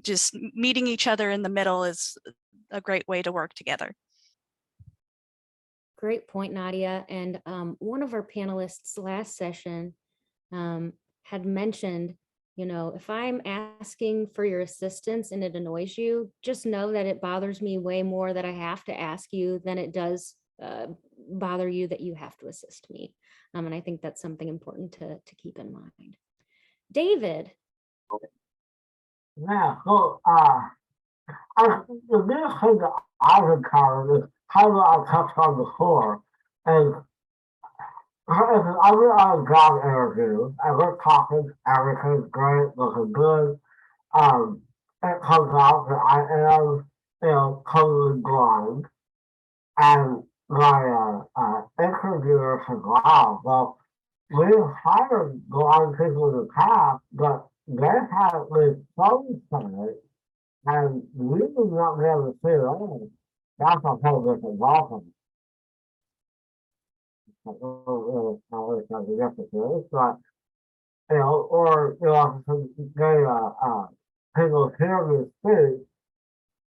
just meeting each other in the middle is a great way to work together. Great point, Nadia. And one of our panelists last session had mentioned, if I'm asking for your assistance and it annoys you, just know that it bothers me way more that I have to ask you than it does bother you that you have to assist me. And I think that's something important to keep in mind. David. Yeah, so the biggest thing that I've encountered is kind of I touched on before, is I went on a job interview and we're talking, everything's great, looking good. Um, it comes out that I am, totally blind, and my interviewer said, "Wow, well, we've hired blind people in the past, but they haven't lived some sight, and we do not be able to see it all." That's a whole different ballgame. Like, oh, not really sounds ridiculous, but or people hear me speak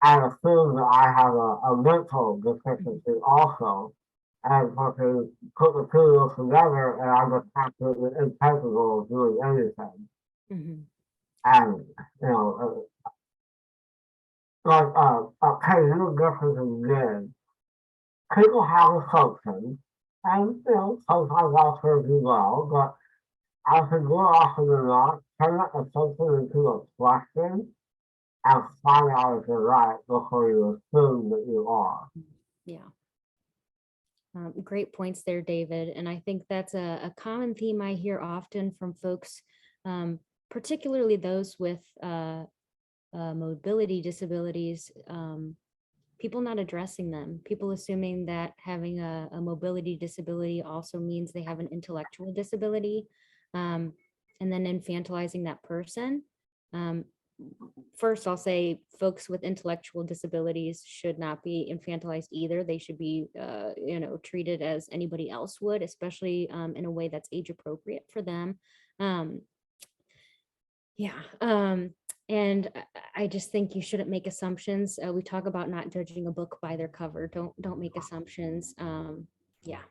and assume that I have a mental deficiency also, and fucking put the two together, and I'm just absolutely incapable of doing anything. Mhm. And like okay, you difference in men. People have assumptions, and sometimes I'll serve you well, but I think more often than not, turn that assumption into a question and find out if you're right before you assume that you are. Yeah. Great points there, David. And I think that's a common theme I hear often from folks, particularly those with mobility disabilities, people not addressing them, people assuming that having a mobility disability also means they have an intellectual disability, and then infantilizing that person. First, I'll say folks with intellectual disabilities should not be infantilized either. They should be, treated as anybody else would, especially in a way that's age appropriate for them. And I just think you shouldn't make assumptions. We talk about not judging a book by their cover. Don't make assumptions. Yeah.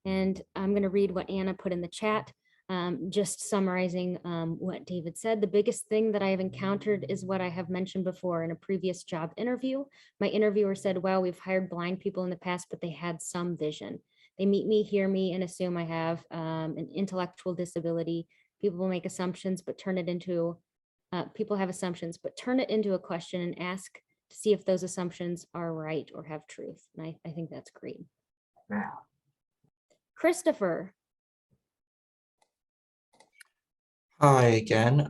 And I'm going to read what Anna put in the chat. Just summarizing what David said, the biggest thing that I have encountered is what I have mentioned before in a previous job interview. My interviewer said, well, we've hired blind people in the past, but they had some vision. They meet me, hear me, and assume I have an intellectual disability. People make assumptions, but turn it into, people have assumptions, but turn it into a question and ask to see if those assumptions are right or have truth. And I think that's great. Yeah. Christopher. Hi again,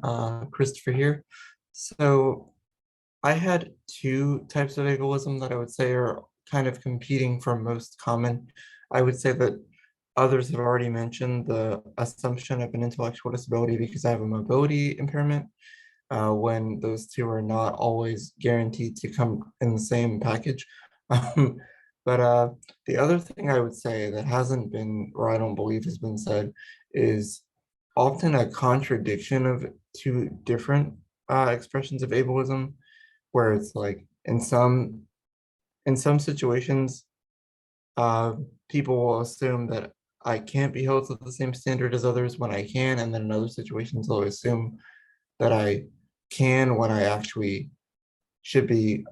Christopher here. So I had two types of ableism that I would say are kind of competing for most common. I would say that others have already mentioned the assumption of an intellectual disability because I have a mobility impairment, when those two are not always guaranteed to come in the same package. But the other thing I would say that hasn't been, or I don't believe has been said, is often a contradiction of two different expressions of ableism, where it's like in some situations, people will assume that I can't be held to the same standard as others when I can, and then in other situations they'll assume that I can when I actually should be.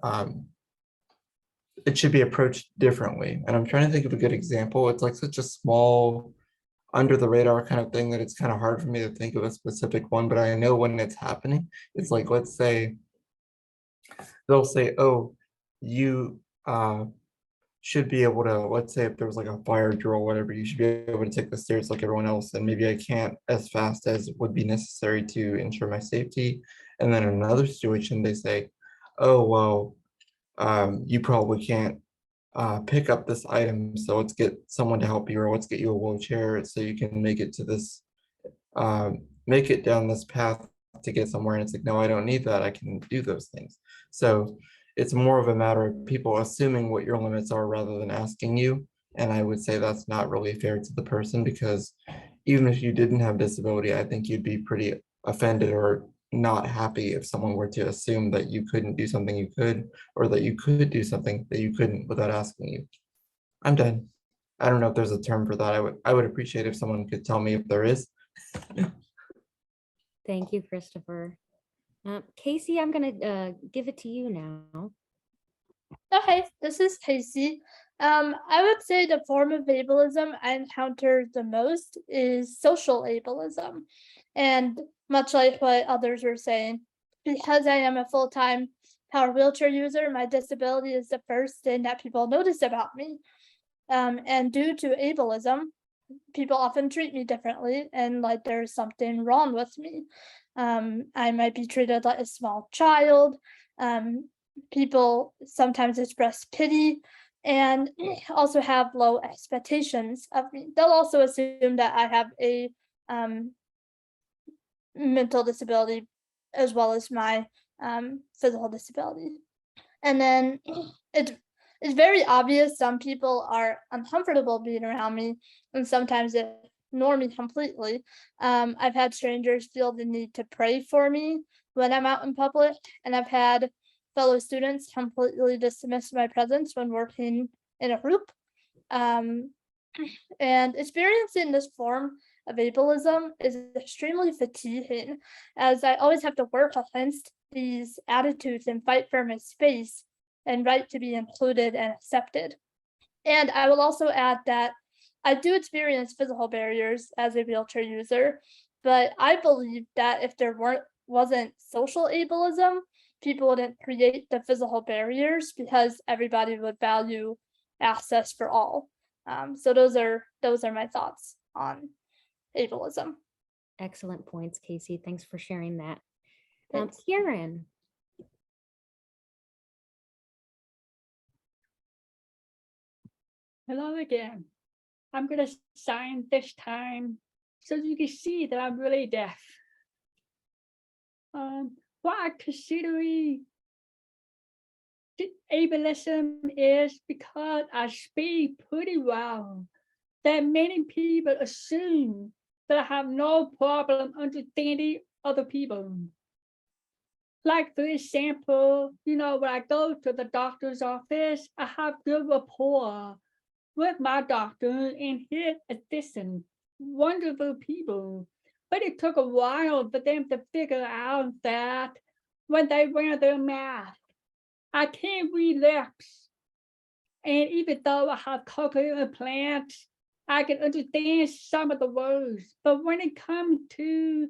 It should be approached differently. And I'm trying to think of a good example. It's like such a small, under the radar kind of thing that it's kind of hard for me to think of a specific one, but I know when it's happening. It's like, let's say they'll say, oh, you should be able to, let's say if there was like a fire drill or whatever, you should be able to take the stairs like everyone else, and maybe I can't as fast as would be necessary to ensure my safety. And then in another situation, they say, oh, well, you probably can't pick up this item, so let's get someone to help you, or let's get you a wheelchair so you can make it to this, make it down this path to get somewhere. And it's like, no, I don't need that. I can do those things. So it's more of a matter of people assuming what your limits are rather than asking you. And I would say that's not really fair to the person, because even if you didn't have disability, I think you'd be pretty offended or not happy if someone were to assume that you couldn't do something you could, or that you could do something that you couldn't without asking you. I'm done. I don't know if there's a term for that. I would appreciate if someone could tell me if there is. Thank you, Christopher. Casey, I'm going to give it to you now. Okay, this is Casey. I would say the form of ableism I encounter the most is social ableism. And much like what others were saying, because I am a full-time power wheelchair user, my disability is the first thing that people notice about me. And due to ableism, people often treat me differently and like there's something wrong with me. I might be treated like a small child. People sometimes express pity and also have low expectations of me. They'll also assume that I have a mental disability as well as my physical disability. And then it's very obvious some people are uncomfortable being around me, and sometimes they ignore me completely. I've had strangers feel the need to pray for me when I'm out in public, and I've had fellow students completely dismiss my presence when working in a group. And experiencing this form of ableism is extremely fatiguing, as I always have to work against these attitudes and fight for my space and right to be included and accepted. And I will also add that I do experience physical barriers as a wheelchair user, but I believe that if there wasn't social ableism, people wouldn't create the physical barriers because everybody would value access for all. So those are my thoughts on ableism. Excellent points, Casey. Thanks for sharing that. Thanks. Karen. Hello again. I'm going to sign this time so you can see that I'm really deaf. What I consider ableism is because I speak pretty well, that many people assume that I have no problem understanding other people. Like, for example, when I go to the doctor's office, I have good rapport with my doctor and his assistant, wonderful people. But it took a while for them to figure out that when they wear their mask, I can't read lips. And even though I have cochlear implants, I can understand some of the words. But when it comes to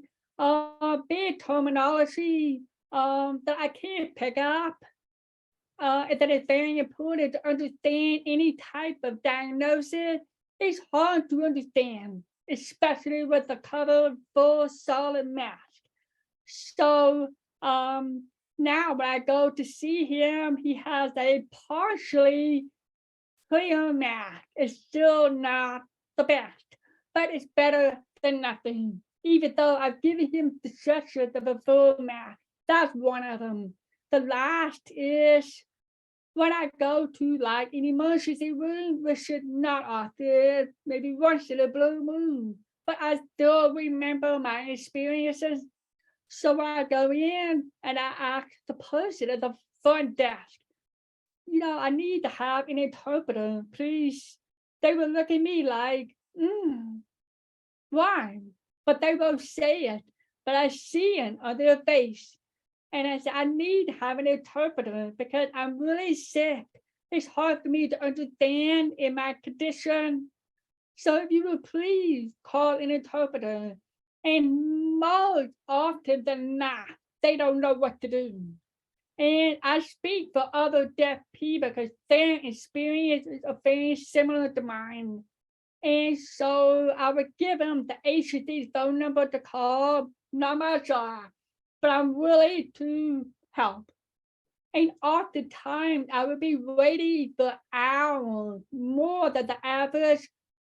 big terminology that I can't pick up, that is very important to understand any type of diagnosis, it's hard to understand, especially with the covered full solid mask. So now when I go to see him, he has a partially clear mask. It's still not the best, but it's better than nothing. Even though I've given him the suggestion of a full mask, that's one of them. The last is when I go to like an emergency room, which is not often, maybe once in a blue moon, but I still remember my experiences. So when I go in and I ask the person at the front desk, I need to have an interpreter, please. They will look at me like, why? But they won't say it, but I see it on their face. And I said, I need to have an interpreter because I'm really sick. It's hard for me to understand in my condition. So if you would please call an interpreter. And most often than not, they don't know what to do. And I speak for other deaf people because their experiences are very similar to mine. And so I would give them the HCD phone number to call, not my job, but I'm willing to help. And oftentimes I would be waiting for hours more than the average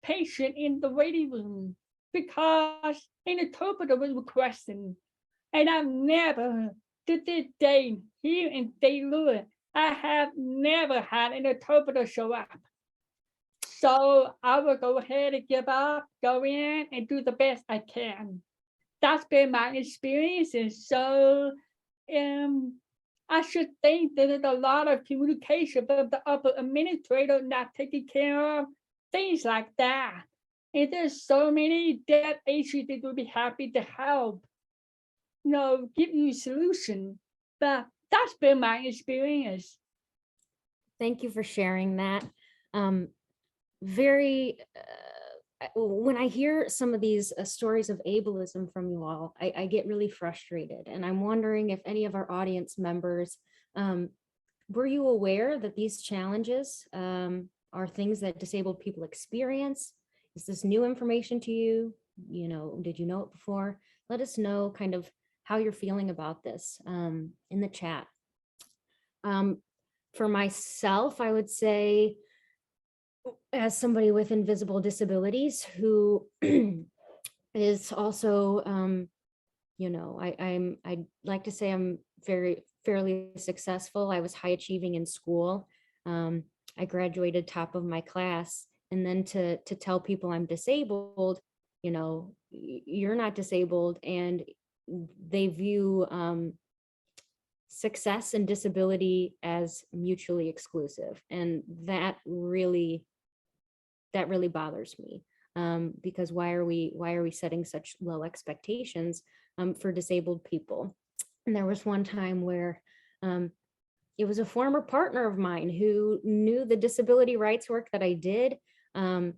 patient in the waiting room because an interpreter was requesting. And I've never, to this day, here in St. Louis, I have never had an interpreter show up. So I will go ahead and give up, go in and do the best I can. That's been my experiences. So I should think that there's a lot of communication from the upper administrator not taking care of things like that. And there's so many deaf issues that would be happy to help, give you a solution. But that's been my experience. Thank you for sharing that. Very when I hear some of these stories of ableism from you all, I get really frustrated. And I'm wondering if any of our audience members, were you aware that these challenges are things that disabled people experience? Is this new information to you? You know, did you know it before? Let us know kind of how you're feeling about this in the chat. For myself, I would say, as somebody with invisible disabilities who is also, you know, I'd like to say I'm fairly successful. I was high achieving in school. I graduated top of my class, and then to tell people I'm disabled, you know, you're not disabled, and they view success and disability as mutually exclusive, and that really bothers me, because why are we setting such low expectations for disabled people? And there was one time where it was a former partner of mine who knew the disability rights work that I did, and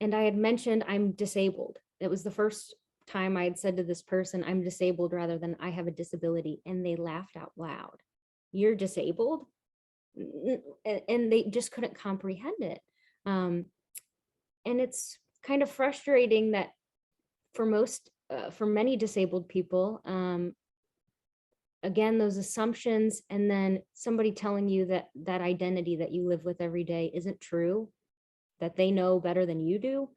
I had mentioned I'm disabled. It was the first time I had said to this person, I'm disabled, rather than I have a disability, and they laughed out loud. You're disabled? And they just couldn't comprehend it. And it's kind of frustrating that for many disabled people, again, those assumptions, and then somebody telling you that identity that you live with every day isn't true, that they know better than you do,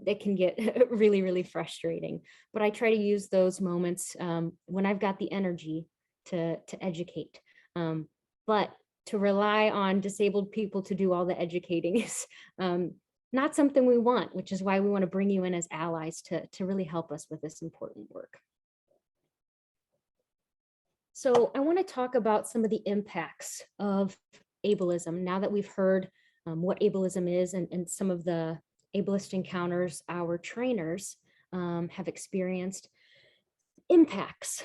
that can get really, really frustrating. But I try to use those moments when I've got the energy to educate. But to rely on disabled people to do all the educating is not something we want, which is why we want to bring you in as allies to really help us with this important work. So I want to talk about some of the impacts of ableism now that we've heard what ableism is and some of the ableist encounters our trainers have experienced. Impacts.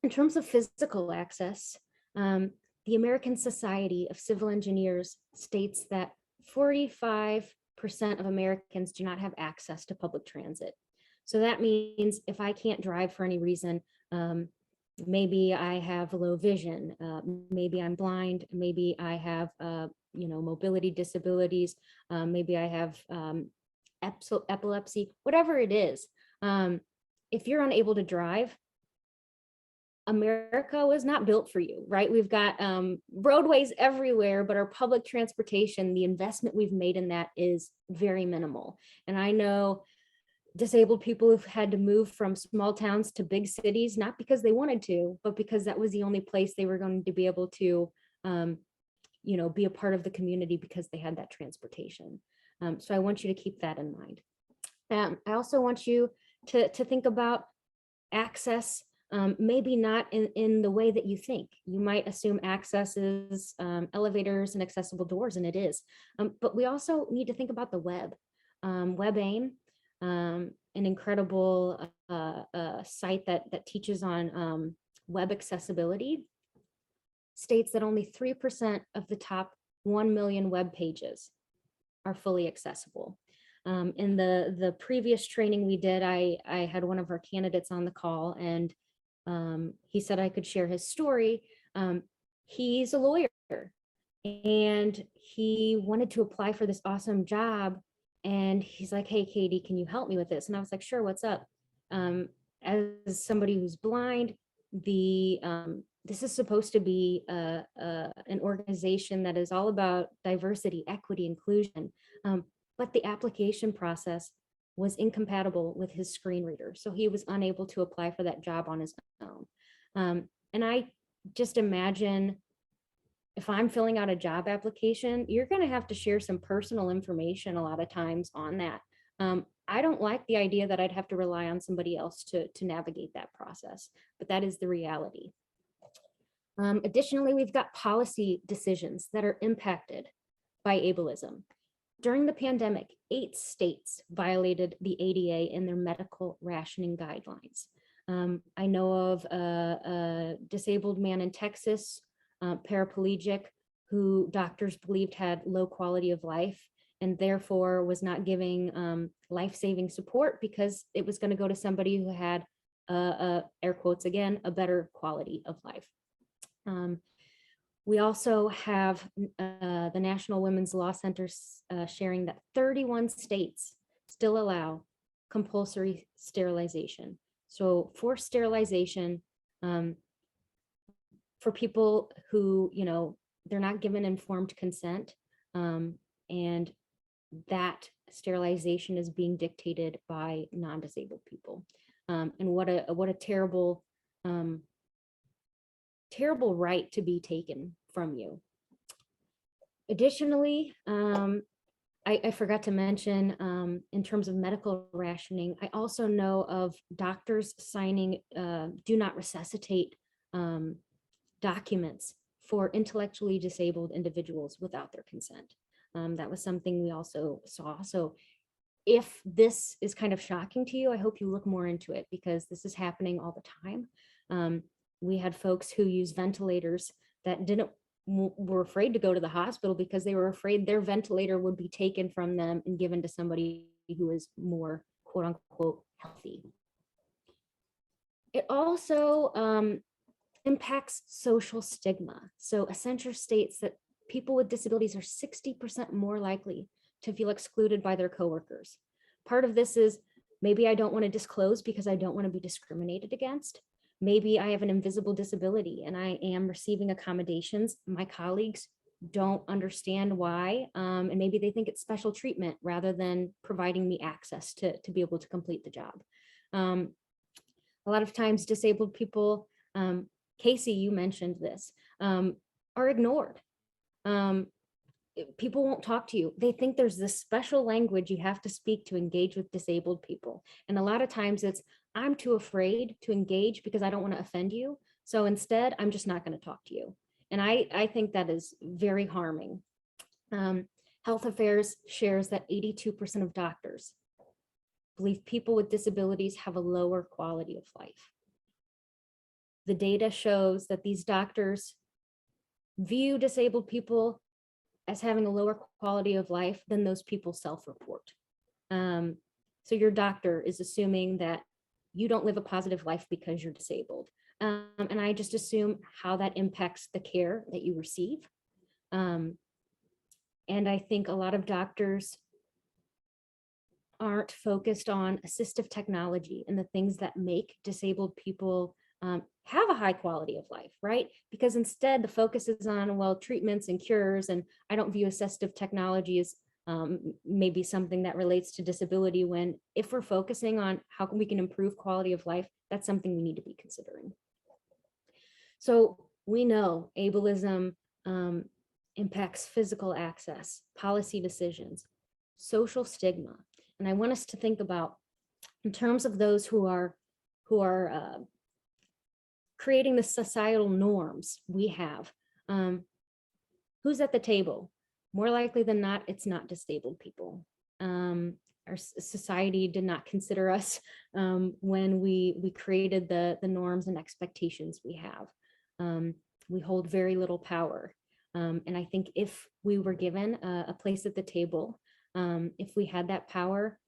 In terms of physical access, the American Society of Civil Engineers states that 45% of Americans do not have access to public transit. So that means if I can't drive for any reason, maybe I have low vision, maybe I'm blind, maybe I have mobility disabilities, maybe I have epilepsy, whatever it is. If you're unable to drive, America was not built for you, right? We've got roadways everywhere, but our public transportation, the investment we've made in that is very minimal. And I know disabled people who've had to move from small towns to big cities, not because they wanted to, but because that was the only place they were going to be able to, be a part of the community because they had that transportation. So I want you to keep that in mind. I also want you to think about access, maybe not in the way that you think. You might assume access is elevators and accessible doors, and it is. But we also need to think about the web. WebAIM, an incredible site that teaches on web accessibility, states that only 3% of the top 1 million web pages are fully accessible. In the previous training we did, I had one of our candidates on the call, and he said I could share his story. He's a lawyer, and he wanted to apply for this awesome job. And he's like, hey, Katie, can you help me with this? And I was like, sure, what's up? As somebody who's blind, this is supposed to be an organization that is all about diversity, equity, inclusion. But the application process was incompatible with his screen reader. So he was unable to apply for that job on his own. And I just imagine if I'm filling out a job application, you're going to have to share some personal information a lot of times on that. I don't like the idea that I'd have to rely on somebody else to navigate that process, but that is the reality. Additionally, we've got policy decisions that are impacted by ableism. During the pandemic, 8 states violated the ADA in their medical rationing guidelines. I know of a disabled man in Texas, paraplegic, who doctors believed had low quality of life, and therefore was not giving life-saving support because it was going to go to somebody who had, air quotes again, a better quality of life. We also have the National Women's Law Center sharing that 31 states still allow compulsory sterilization. So forced sterilization for people who, they're not given informed consent, and that sterilization is being dictated by non-disabled people. And what a terrible, terrible right to be taken from you. Additionally, I forgot to mention, in terms of medical rationing, I also know of doctors signing do not resuscitate documents for intellectually disabled individuals without their consent. That was something we also saw. So if this is kind of shocking to you, I hope you look more into it, because this is happening all the time. We had folks who use ventilators that were afraid to go to the hospital because they were afraid their ventilator would be taken from them and given to somebody who is more quote unquote healthy. It also impacts social stigma. So Accenture states that people with disabilities are 60% more likely to feel excluded by their coworkers. Part of this is maybe I don't want to disclose because I don't want to be discriminated against. Maybe I have an invisible disability and I am receiving accommodations. My colleagues don't understand why, and maybe they think it's special treatment rather than providing me access to be able to complete the job. A lot of times disabled people, Casey, you mentioned this, are ignored. People won't talk to you. They think there's this special language you have to speak to engage with disabled people. And a lot of times it's, I'm too afraid to engage because I don't want to offend you. So instead, I'm just not going to talk to you. And I think that is very harming. Health Affairs shares that 82% of doctors believe people with disabilities have a lower quality of life. The data shows that these doctors view disabled people as having a lower quality of life than those people self-report. So your doctor is assuming that you don't live a positive life because you're disabled. And I just assume how that impacts the care that you receive. And I think a lot of doctors aren't focused on assistive technology and the things that make disabled people have a high quality of life, right? Because instead the focus is on, well, treatments and cures, and I don't view assistive technology as maybe something that relates to disability, when if we're focusing on how we can improve quality of life, that's something we need to be considering. So we know ableism impacts physical access, policy decisions, social stigma. And I want us to think about, in terms of those who are creating the societal norms we have, who's at the table? More likely than not, it's not disabled people. Our society did not consider us when we created the norms and expectations we have. We hold very little power. And I think if we were given a place at the table, if we had that power,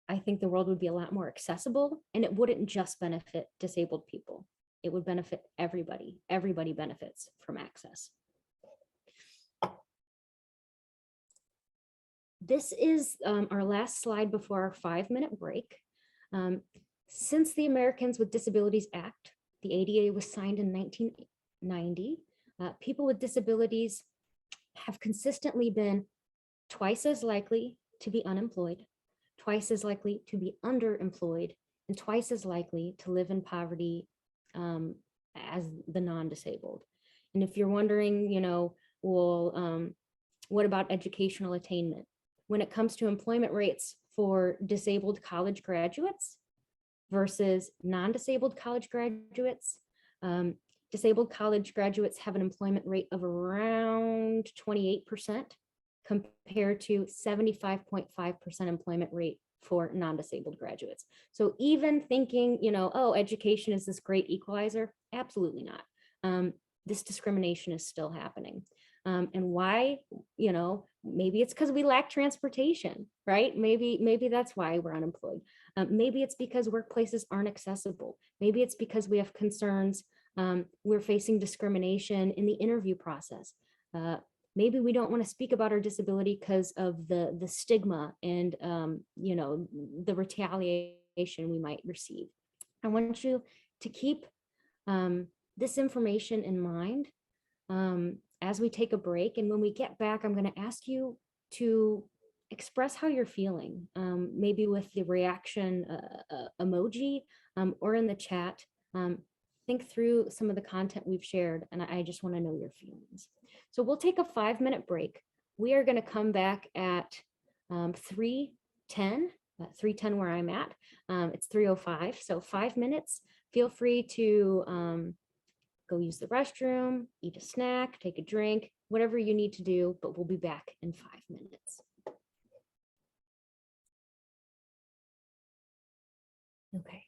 I think the world would be a lot more accessible, and it wouldn't just benefit disabled people. It would benefit everybody. Everybody benefits from access. This is our last slide before our 5-minute break. Since the Americans with Disabilities Act, the ADA was signed in 1990, people with disabilities have consistently been twice as likely to be unemployed, twice as likely to be underemployed, and twice as likely to live in poverty as the non-disabled. And if you're wondering, well, what about educational attainment? When it comes to employment rates for disabled college graduates versus non-disabled college graduates, disabled college graduates have an employment rate of around 28% compared to 75.5% employment rate for non-disabled graduates. So even thinking, oh, education is this great equalizer, absolutely not. This discrimination is still happening. And why, Maybe it's because we lack transportation, right? Maybe that's why we're unemployed. Maybe it's because workplaces aren't accessible. Maybe it's because we have concerns. We're facing discrimination in the interview process. Maybe we don't want to speak about our disability because of the stigma and the retaliation we might receive. I want you to keep this information in mind as we take a break. And when we get back, I'm going to ask you to express how you're feeling, maybe with the reaction emoji or in the chat. Think through some of the content we've shared, and I just want to know your feelings. So we'll take a 5-minute break. We are going to come back at 3:10 where I'm at. It's 3:05, so 5 minutes. Feel free to go use the restroom, eat a snack, take a drink, whatever you need to do, but we'll be back in 5 minutes. Okay.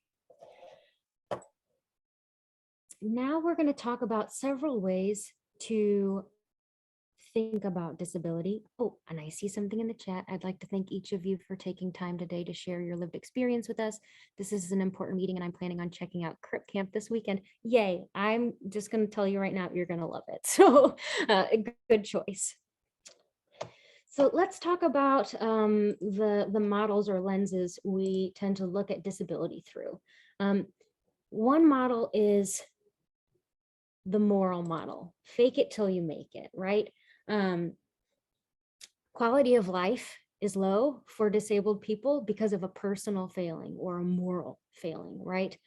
Now we're going to talk about several ways to think about disability. Oh, and I see something in the chat. I'd like to thank each of you for taking time today to share your lived experience with us. This is an important meeting and I'm planning on checking out Crip Camp this weekend. Yay, I'm just going to tell you right now, you're going to love it. So good choice. So let's talk about the models or lenses we tend to look at disability through. One model is the moral model. Fake it till you make it, right? Quality of life is low for disabled people because of a personal failing or a moral failing, right?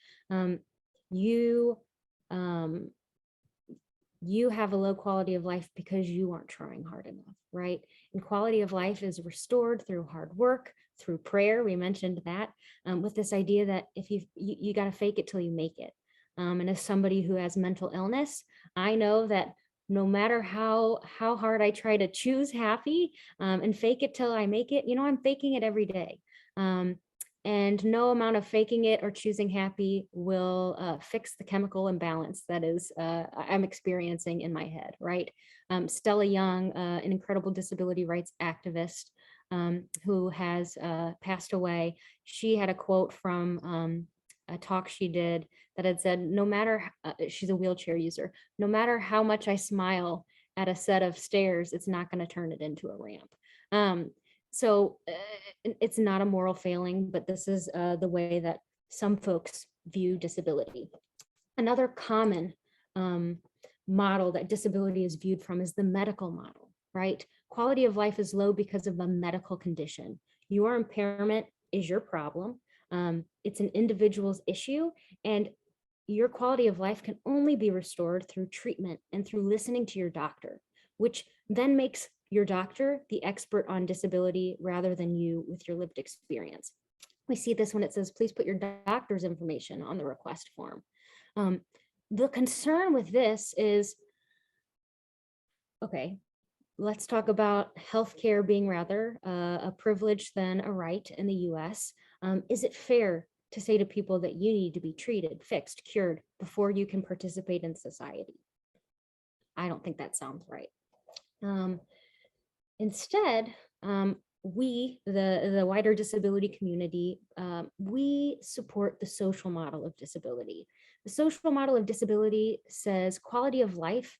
You have a low quality of life because you aren't trying hard enough, right? And quality of life is restored through hard work, through prayer. We mentioned that with this idea that if you got to fake it till you make it. And as somebody who has mental illness, I know that no matter how hard I try to choose happy and fake it till I make it, I'm faking it every day. And no amount of faking it or choosing happy will fix the chemical imbalance that is I'm experiencing in my head, right? Stella Young, an incredible disability rights activist who has passed away, she had a quote from a talk she did that had said, no matter, she's a wheelchair user, no matter how much I smile at a set of stairs, it's not going to turn it into a ramp. So it's not a moral failing, but this is the way that some folks view disability. Another common model that disability is viewed from is the medical model, right? Quality of life is low because of a medical condition. Your impairment is your problem. It's an individual's issue, and your quality of life can only be restored through treatment and through listening to your doctor, which then makes your doctor the expert on disability rather than you with your lived experience. We see this when it says, please put your doctor's information on the request form. The concern with this is, okay, let's talk about healthcare being rather a privilege than a right in the US. Is it fair to say to people that you need to be treated, fixed, cured before you can participate in society? I don't think that sounds right. Instead, we, the wider disability community, we support the social model of disability. The social model of disability says quality of life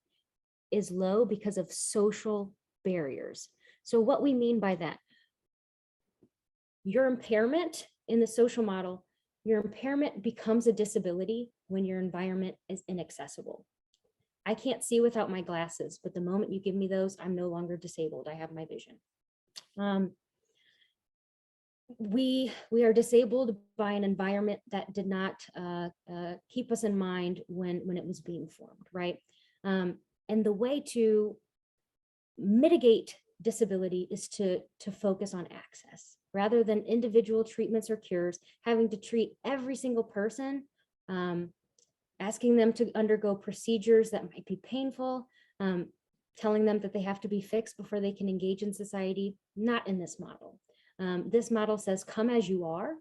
is low because of social barriers. So what we mean by that, your impairment in the social model, your impairment becomes a disability when your environment is inaccessible. I can't see without my glasses, but the moment you give me those, I'm no longer disabled. I have my vision. We are disabled by an environment that did not keep us in mind when it was being formed, right? And the way to mitigate disability is to focus on access rather than individual treatments or cures, having to treat every single person, asking them to undergo procedures that might be painful, telling them that they have to be fixed before they can engage in society. Not in this model. This model says, come as you are.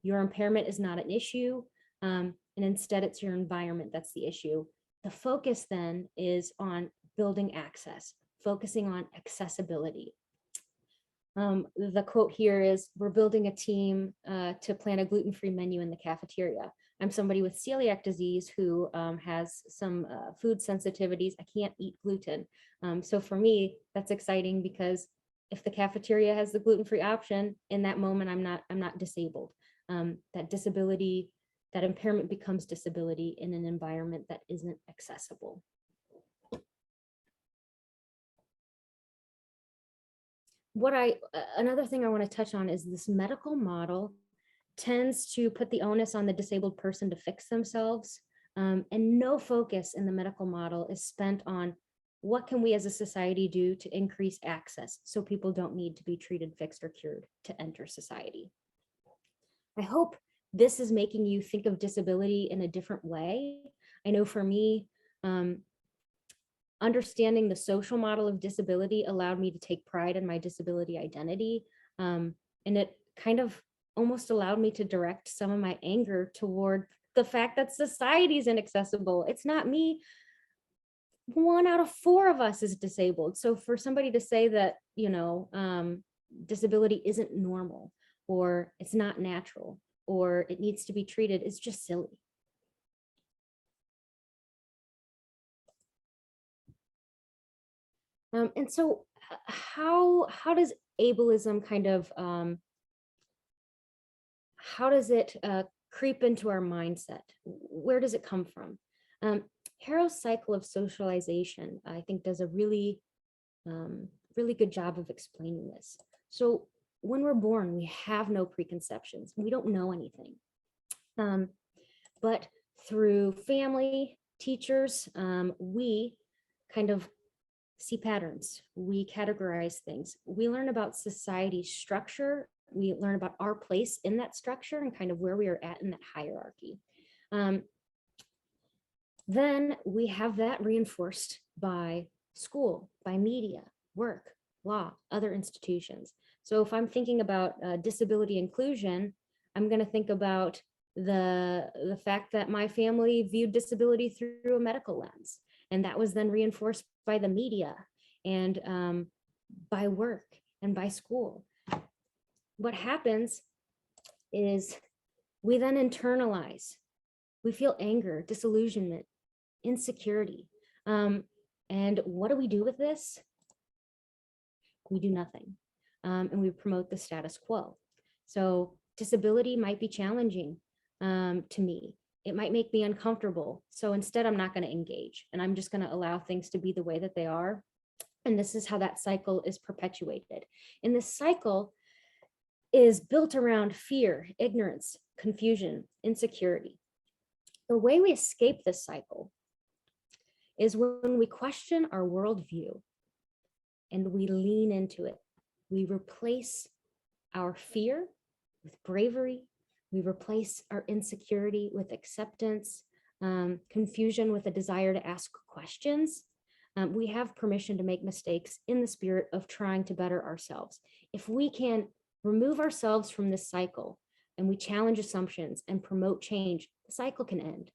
Your impairment is not an issue. And instead it's your environment that's the issue. The focus then is on building access, focusing on accessibility, The quote here is, "We're building a team to plan a gluten-free menu in the cafeteria." I'm somebody with celiac disease who has some food sensitivities. I can't eat gluten. So for me, that's exciting because if the cafeteria has the gluten-free option, in that moment, I'm not disabled. That disability, that impairment becomes disability in an environment that isn't accessible. Another thing I want to touch on is this medical model tends to put the onus on the disabled person to fix themselves. And no focus in the medical model is spent on what can we as a society do to increase access so people don't need to be treated, fixed, or cured to enter society. I hope this is making you think of disability in a different way. I know for me, understanding the social model of disability allowed me to take pride in my disability identity. And it kind of almost allowed me to direct some of my anger toward the fact that society is inaccessible. It's not me. 1 out of 4 of us is disabled. So for somebody to say that, disability isn't normal, or it's not natural, or it needs to be treated is just silly. And so how does ableism kind of, how does it creep into our mindset? Where does it come from? Harrow's cycle of socialization, I think, does a really, really good job of explaining this. So when we're born, we have no preconceptions. We don't know anything. But through family, teachers, we kind of see patterns. We categorize things. We learn about society's structure. We learn about our place in that structure and kind of where we are at in that hierarchy. Then we have that reinforced by school, by media, work, law, other institutions. So if I'm thinking about disability inclusion, I'm going to think about the fact that my family viewed disability through a medical lens. And that was then reinforced by the media and by work and by school. What happens is we then internalize. We feel anger, disillusionment, insecurity. And what do we do with this? We do nothing. And we promote the status quo. So disability might be challenging to me. It might make me uncomfortable. So instead, I'm not going to engage, and I'm just going to allow things to be the way that they are. And this is how that cycle is perpetuated. And this cycle is built around fear, ignorance, confusion, insecurity. The way we escape this cycle is when we question our worldview and we lean into it. We replace our fear with bravery. We replace our insecurity with acceptance, confusion with a desire to ask questions. We have permission to make mistakes in the spirit of trying to better ourselves. If we can remove ourselves from this cycle and we challenge assumptions and promote change, the cycle can end.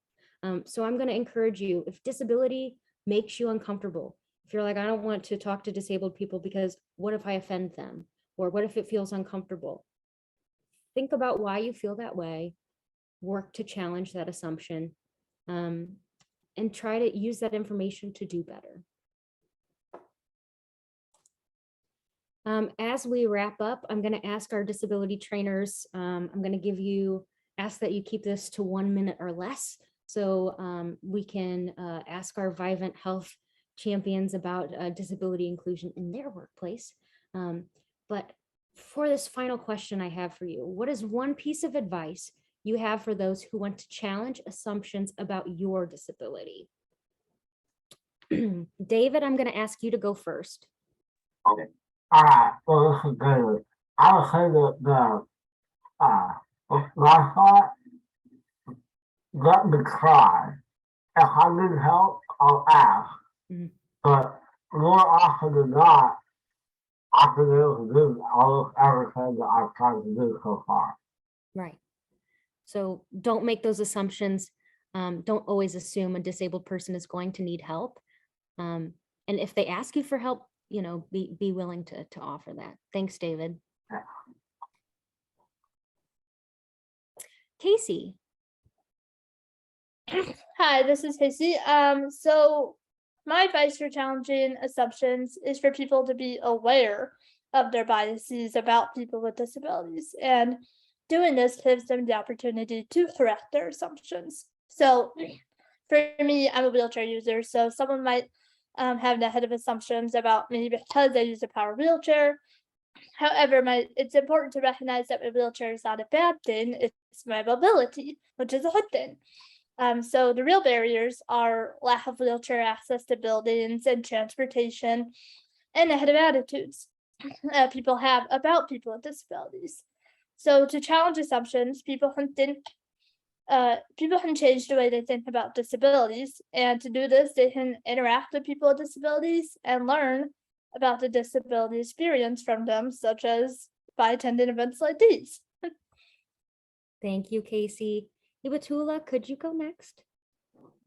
So I'm going to encourage you, if disability makes you uncomfortable, if you're like, I don't want to talk to disabled people because what if I offend them? Or what if it feels uncomfortable? Think about why you feel that way, work to challenge that assumption, and try to use that information to do better. As we wrap up, I'm going to ask our disability trainers, I'm going to ask that you keep this to 1 minute or less, so we can ask our Vivent Health champions about disability inclusion in their workplace. But for this final question I have for you, what is one piece of advice you have for those who want to challenge assumptions about your disability? David, I'm going to ask you to go first. Okay. All right. Well, this is David. I would say that my thought, let me try. If I need help, I'll ask. But more often than not, I've been able to do almost everything that I've tried to do so far. Right. So don't make those assumptions. Don't always assume a disabled person is going to need help. And if they ask you for help, be willing to offer that. Thanks, David. Casey. Hi, this is Casey. So my advice for challenging assumptions is for people to be aware of their biases about people with disabilities, and doing this gives them the opportunity to correct their assumptions. So for me, I'm a wheelchair user, so someone might have negative assumptions about me because I use a power wheelchair. However, it's important to recognize that my wheelchair is not a bad thing, it's my mobility, which is a good thing. So the real barriers are lack of wheelchair access to buildings and transportation, and negative attitudes people have about people with disabilities. So to challenge assumptions, people can change the way they think about disabilities, and to do this, they can interact with people with disabilities and learn about the disability experience from them, such as by attending events like these. Thank you, Casey. Ibatula, could you go next?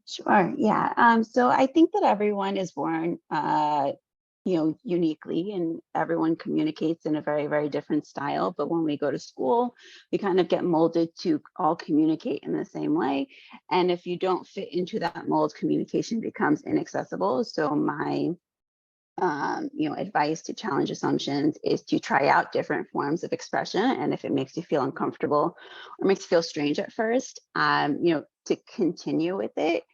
Sure, yeah. So I think that everyone is born, uniquely, and everyone communicates in a very, very different style. But when we go to school, we kind of get molded to all communicate in the same way. And if you don't fit into that mold, communication becomes inaccessible. So my advice to challenge assumptions is to try out different forms of expression. And if it makes you feel uncomfortable or makes you feel strange at first, to continue with it.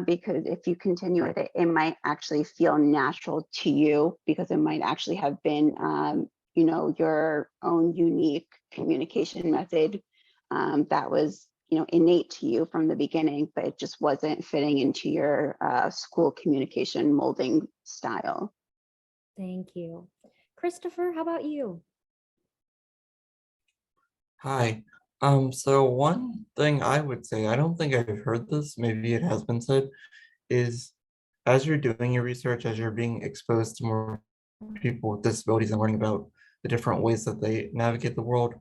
Because if you continue with it, it might actually feel natural to you, because it might actually have been, your own unique communication method that was, innate to you from the beginning, but it just wasn't fitting into your school communication molding style. Thank you. Christopher, how about you? Hi. So one thing I would say, I don't think I've heard this, maybe it has been said, is as you're doing your research, as you're being exposed to more people with disabilities and learning about the different ways that they navigate the world,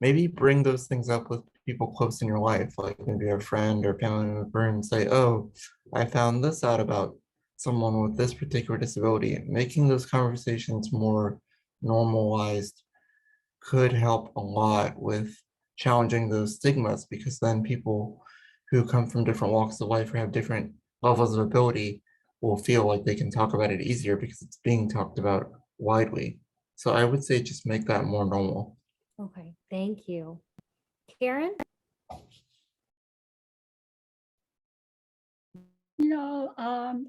maybe bring those things up with people close in your life, like maybe a friend or family member, and say, oh, I found this out about someone with this particular disability. Making those conversations more normalized could help a lot with challenging those stigmas, because then people who come from different walks of life or have different levels of ability will feel like they can talk about it easier because it's being talked about widely. So I would say just make that more normal. Okay, thank you. Karen?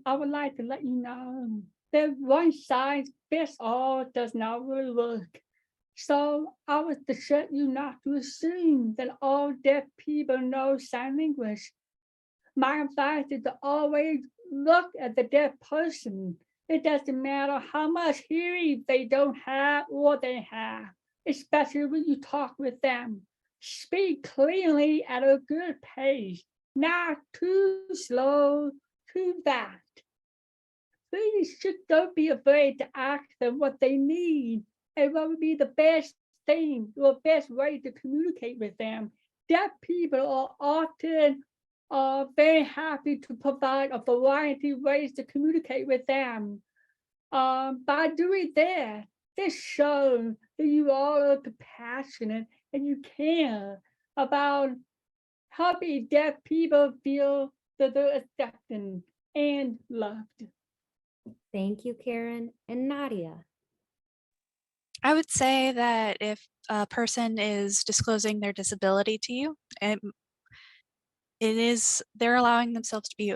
I would like to let you know that one size fits all does not really work. So I would suggest you not to assume that all deaf people know sign language. My advice is to always look at the deaf person. It doesn't matter how much hearing they don't have or they have, especially when you talk with them. Speak clearly at a good pace, not too slow, too fast. Please don't be afraid to ask them what they need and what would be the best thing or best way to communicate with them. Deaf people are often very happy to provide a variety of ways to communicate with them. By doing that, this shows that you all are compassionate and you care about helping deaf people feel that they're accepted and loved. Thank you, Karen. And Nadia? I would say that if a person is disclosing their disability to you, they're allowing themselves to be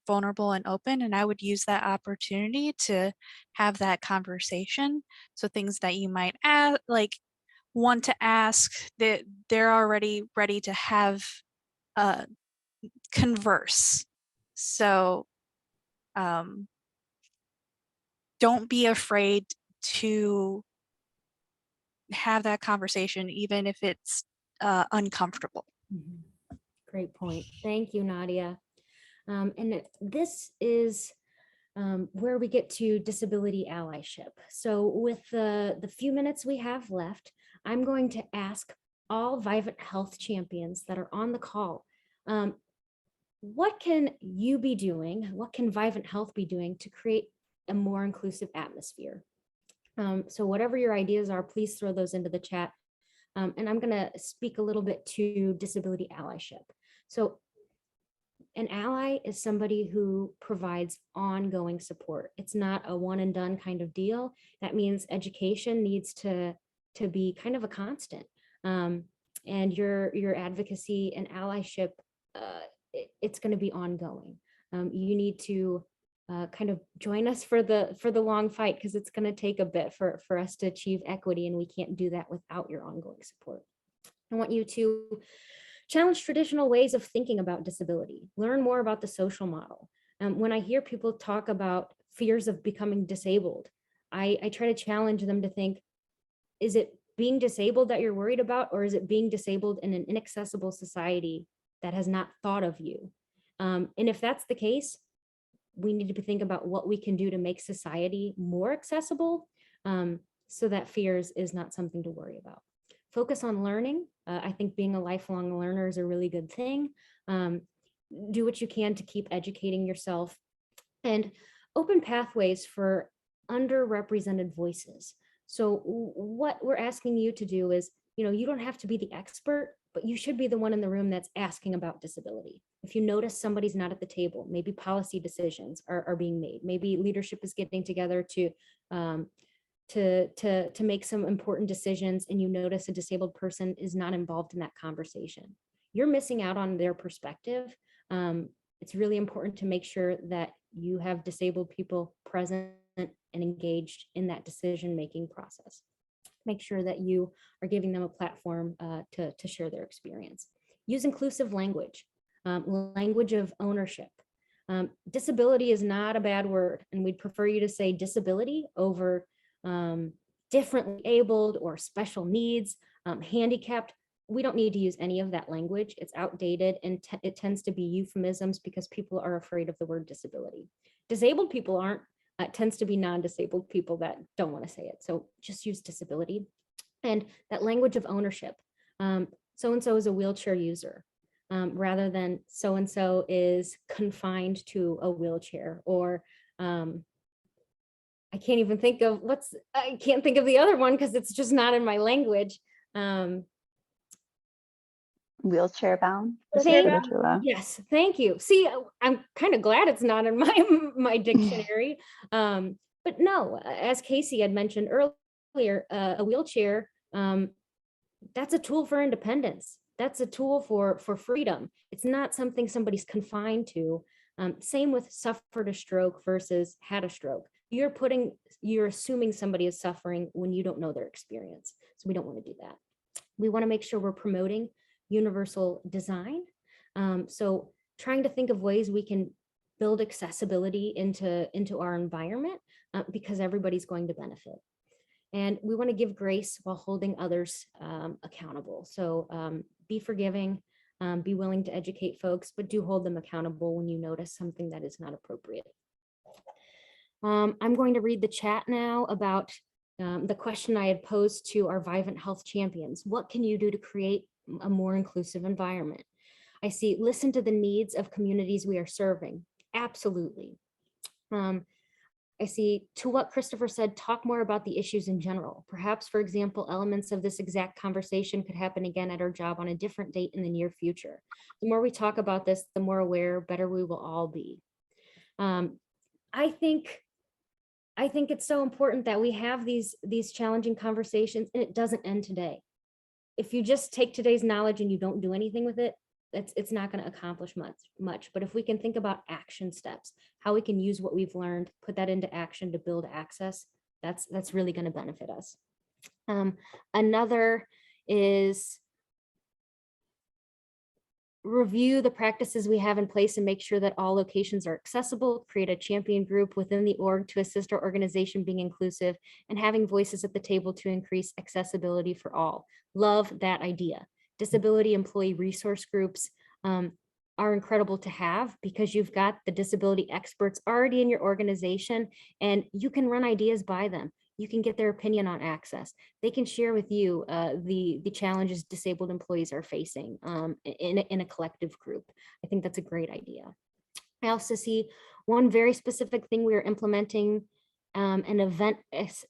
vulnerable and open, and I would use that opportunity to have that conversation. So things that you might want to ask, that they're already ready to have converse. So don't be afraid to have that conversation, even if it's uncomfortable. Great point. Thank you, Nadia. And this is where we get to disability allyship. So with the few minutes we have left, I'm going to ask all Vivent Health champions that are on the call, what can you be doing? What can Vivent Health be doing to create a more inclusive atmosphere? So whatever your ideas are, please throw those into the chat. And I'm going to speak a little bit to disability allyship. So an ally is somebody who provides ongoing support. It's not a one and done kind of deal. That means education needs to be kind of a constant. And your advocacy and allyship, it's going to be ongoing. You need to kind of join us for the long fight, because it's going to take a bit for us to achieve equity, and we can't do that without your ongoing support. I want you to challenge traditional ways of thinking about disability, learn more about the social model. When I hear people talk about fears of becoming disabled, I try to challenge them to think, is it being disabled that you're worried about, or is it being disabled in an inaccessible society that has not thought of you? And if that's the case, we need to think about what we can do to make society more accessible, so that fears is not something to worry about. Focus on learning. I think being a lifelong learner is a really good thing. Do what you can to keep educating yourself, and open pathways for underrepresented voices. So what we're asking you to do is, you don't have to be the expert, but you should be the one in the room that's asking about disability. If you notice somebody's not at the table, maybe policy decisions are being made, maybe leadership is getting together to make some important decisions, and you notice a disabled person is not involved in that conversation, you're missing out on their perspective. It's really important to make sure that you have disabled people present and engaged in that decision-making process. Make sure that you are giving them a platform to share their experience. Use inclusive language, language of ownership. Disability is not a bad word, and we'd prefer you to say disability over differently abled or special needs, handicapped. We don't need to use any of that language. It's outdated, and it tends to be euphemisms because people are afraid of the word disability. Disabled people aren't. It tends to be non-disabled people that don't want to say it. So just use disability. And that language of ownership. So-and-so is a wheelchair user, rather than so-and-so is confined to a wheelchair, or I can't even think of I can't think of the other one because it's just not in my language. Wheelchair bound. Yes, thank you. See, I'm kind of glad it's not in my dictionary. But no, as Casey had mentioned earlier, a wheelchair, that's a tool for independence. That's a tool for freedom. It's not something somebody's confined to. Same with suffered a stroke versus had a stroke. You're assuming somebody is suffering when you don't know their experience. So we don't want to do that. We want to make sure we're promoting universal design. So trying to think of ways we can build accessibility into our environment, because everybody's going to benefit. And we want to give grace while holding others accountable. So be forgiving, be willing to educate folks, but do hold them accountable when you notice something that is not appropriate. I'm going to read the chat now about the question I had posed to our Vivent Health champions. What can you do to create a more inclusive environment? I see, listen to the needs of communities we are serving. Absolutely. I see, to what Christopher said, talk more about the issues in general. Perhaps, for example, elements of this exact conversation could happen again at our job on a different date in the near future. The more we talk about this, the more aware, better we will all be. I think it's so important that we have these challenging conversations, and it doesn't end today. If you just take today's knowledge and you don't do anything with it, it's not going to accomplish much. But if we can think about action steps, how we can use what we've learned, put that into action to build access, that's really going to benefit us. Another is review the practices we have in place and make sure that all locations are accessible, create a champion group within the org to assist our organization being inclusive, and having voices at the table to increase accessibility for all. Love that idea. Disability employee resource groups are incredible to have, because you've got the disability experts already in your organization, and you can run ideas by them. You can get their opinion on access. They can share with you the challenges disabled employees are facing in a collective group. I think that's a great idea. I also see one very specific thing we are implementing an event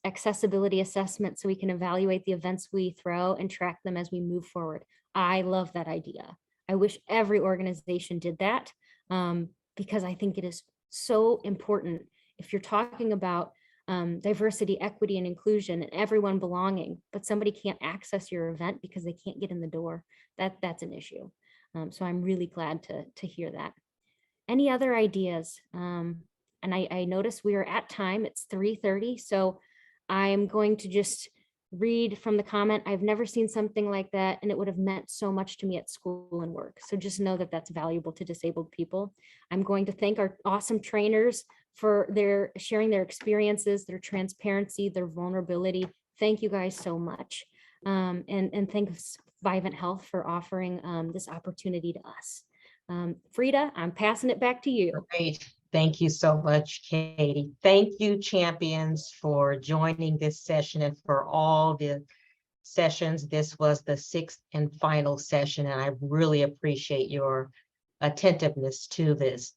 accessibility assessment so we can evaluate the events we throw and track them as we move forward. I love that idea. I wish every organization did that because I think it is so important. If you're talking about diversity, equity, and inclusion, and everyone belonging, but somebody can't access your event because they can't get in the door, that's an issue. So I'm really glad to hear that. Any other ideas? And I notice we are at time. It's 3:30, so I'm going to just read from the comment. I've never seen something like that, and it would have meant so much to me at school and work. So just know that that's valuable to disabled people. I'm going to thank our awesome trainers for their sharing their experiences, their transparency, their vulnerability. Thank you guys so much. And thanks Vivent Health for offering this opportunity to us. Frida, I'm passing it back to you. Great. Thank you so much, Katie. Thank you, champions, for joining this session and for all the sessions. This was the 6th and final session, and I really appreciate your attentiveness to this.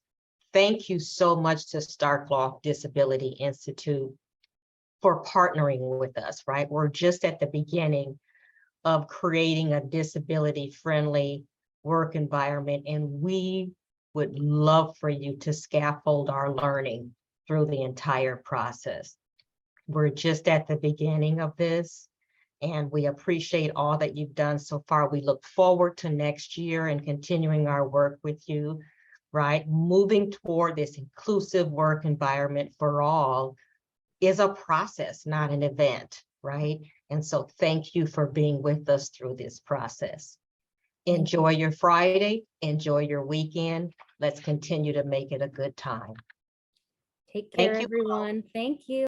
Thank you so much to Starkloff Disability Institute for partnering with us, right? We're just at the beginning of creating a disability-friendly work environment, and we would love for you to scaffold our learning through the entire process. We're just at the beginning of this, and we appreciate all that you've done so far. We look forward to next year and continuing our work with you, right? Moving toward this inclusive work environment for all is a process, not an event, right? And so thank you for being with us through this process. Enjoy your Friday, enjoy your weekend. Let's continue to make it a good time. Take care, Thank you all. everyone. Thank you.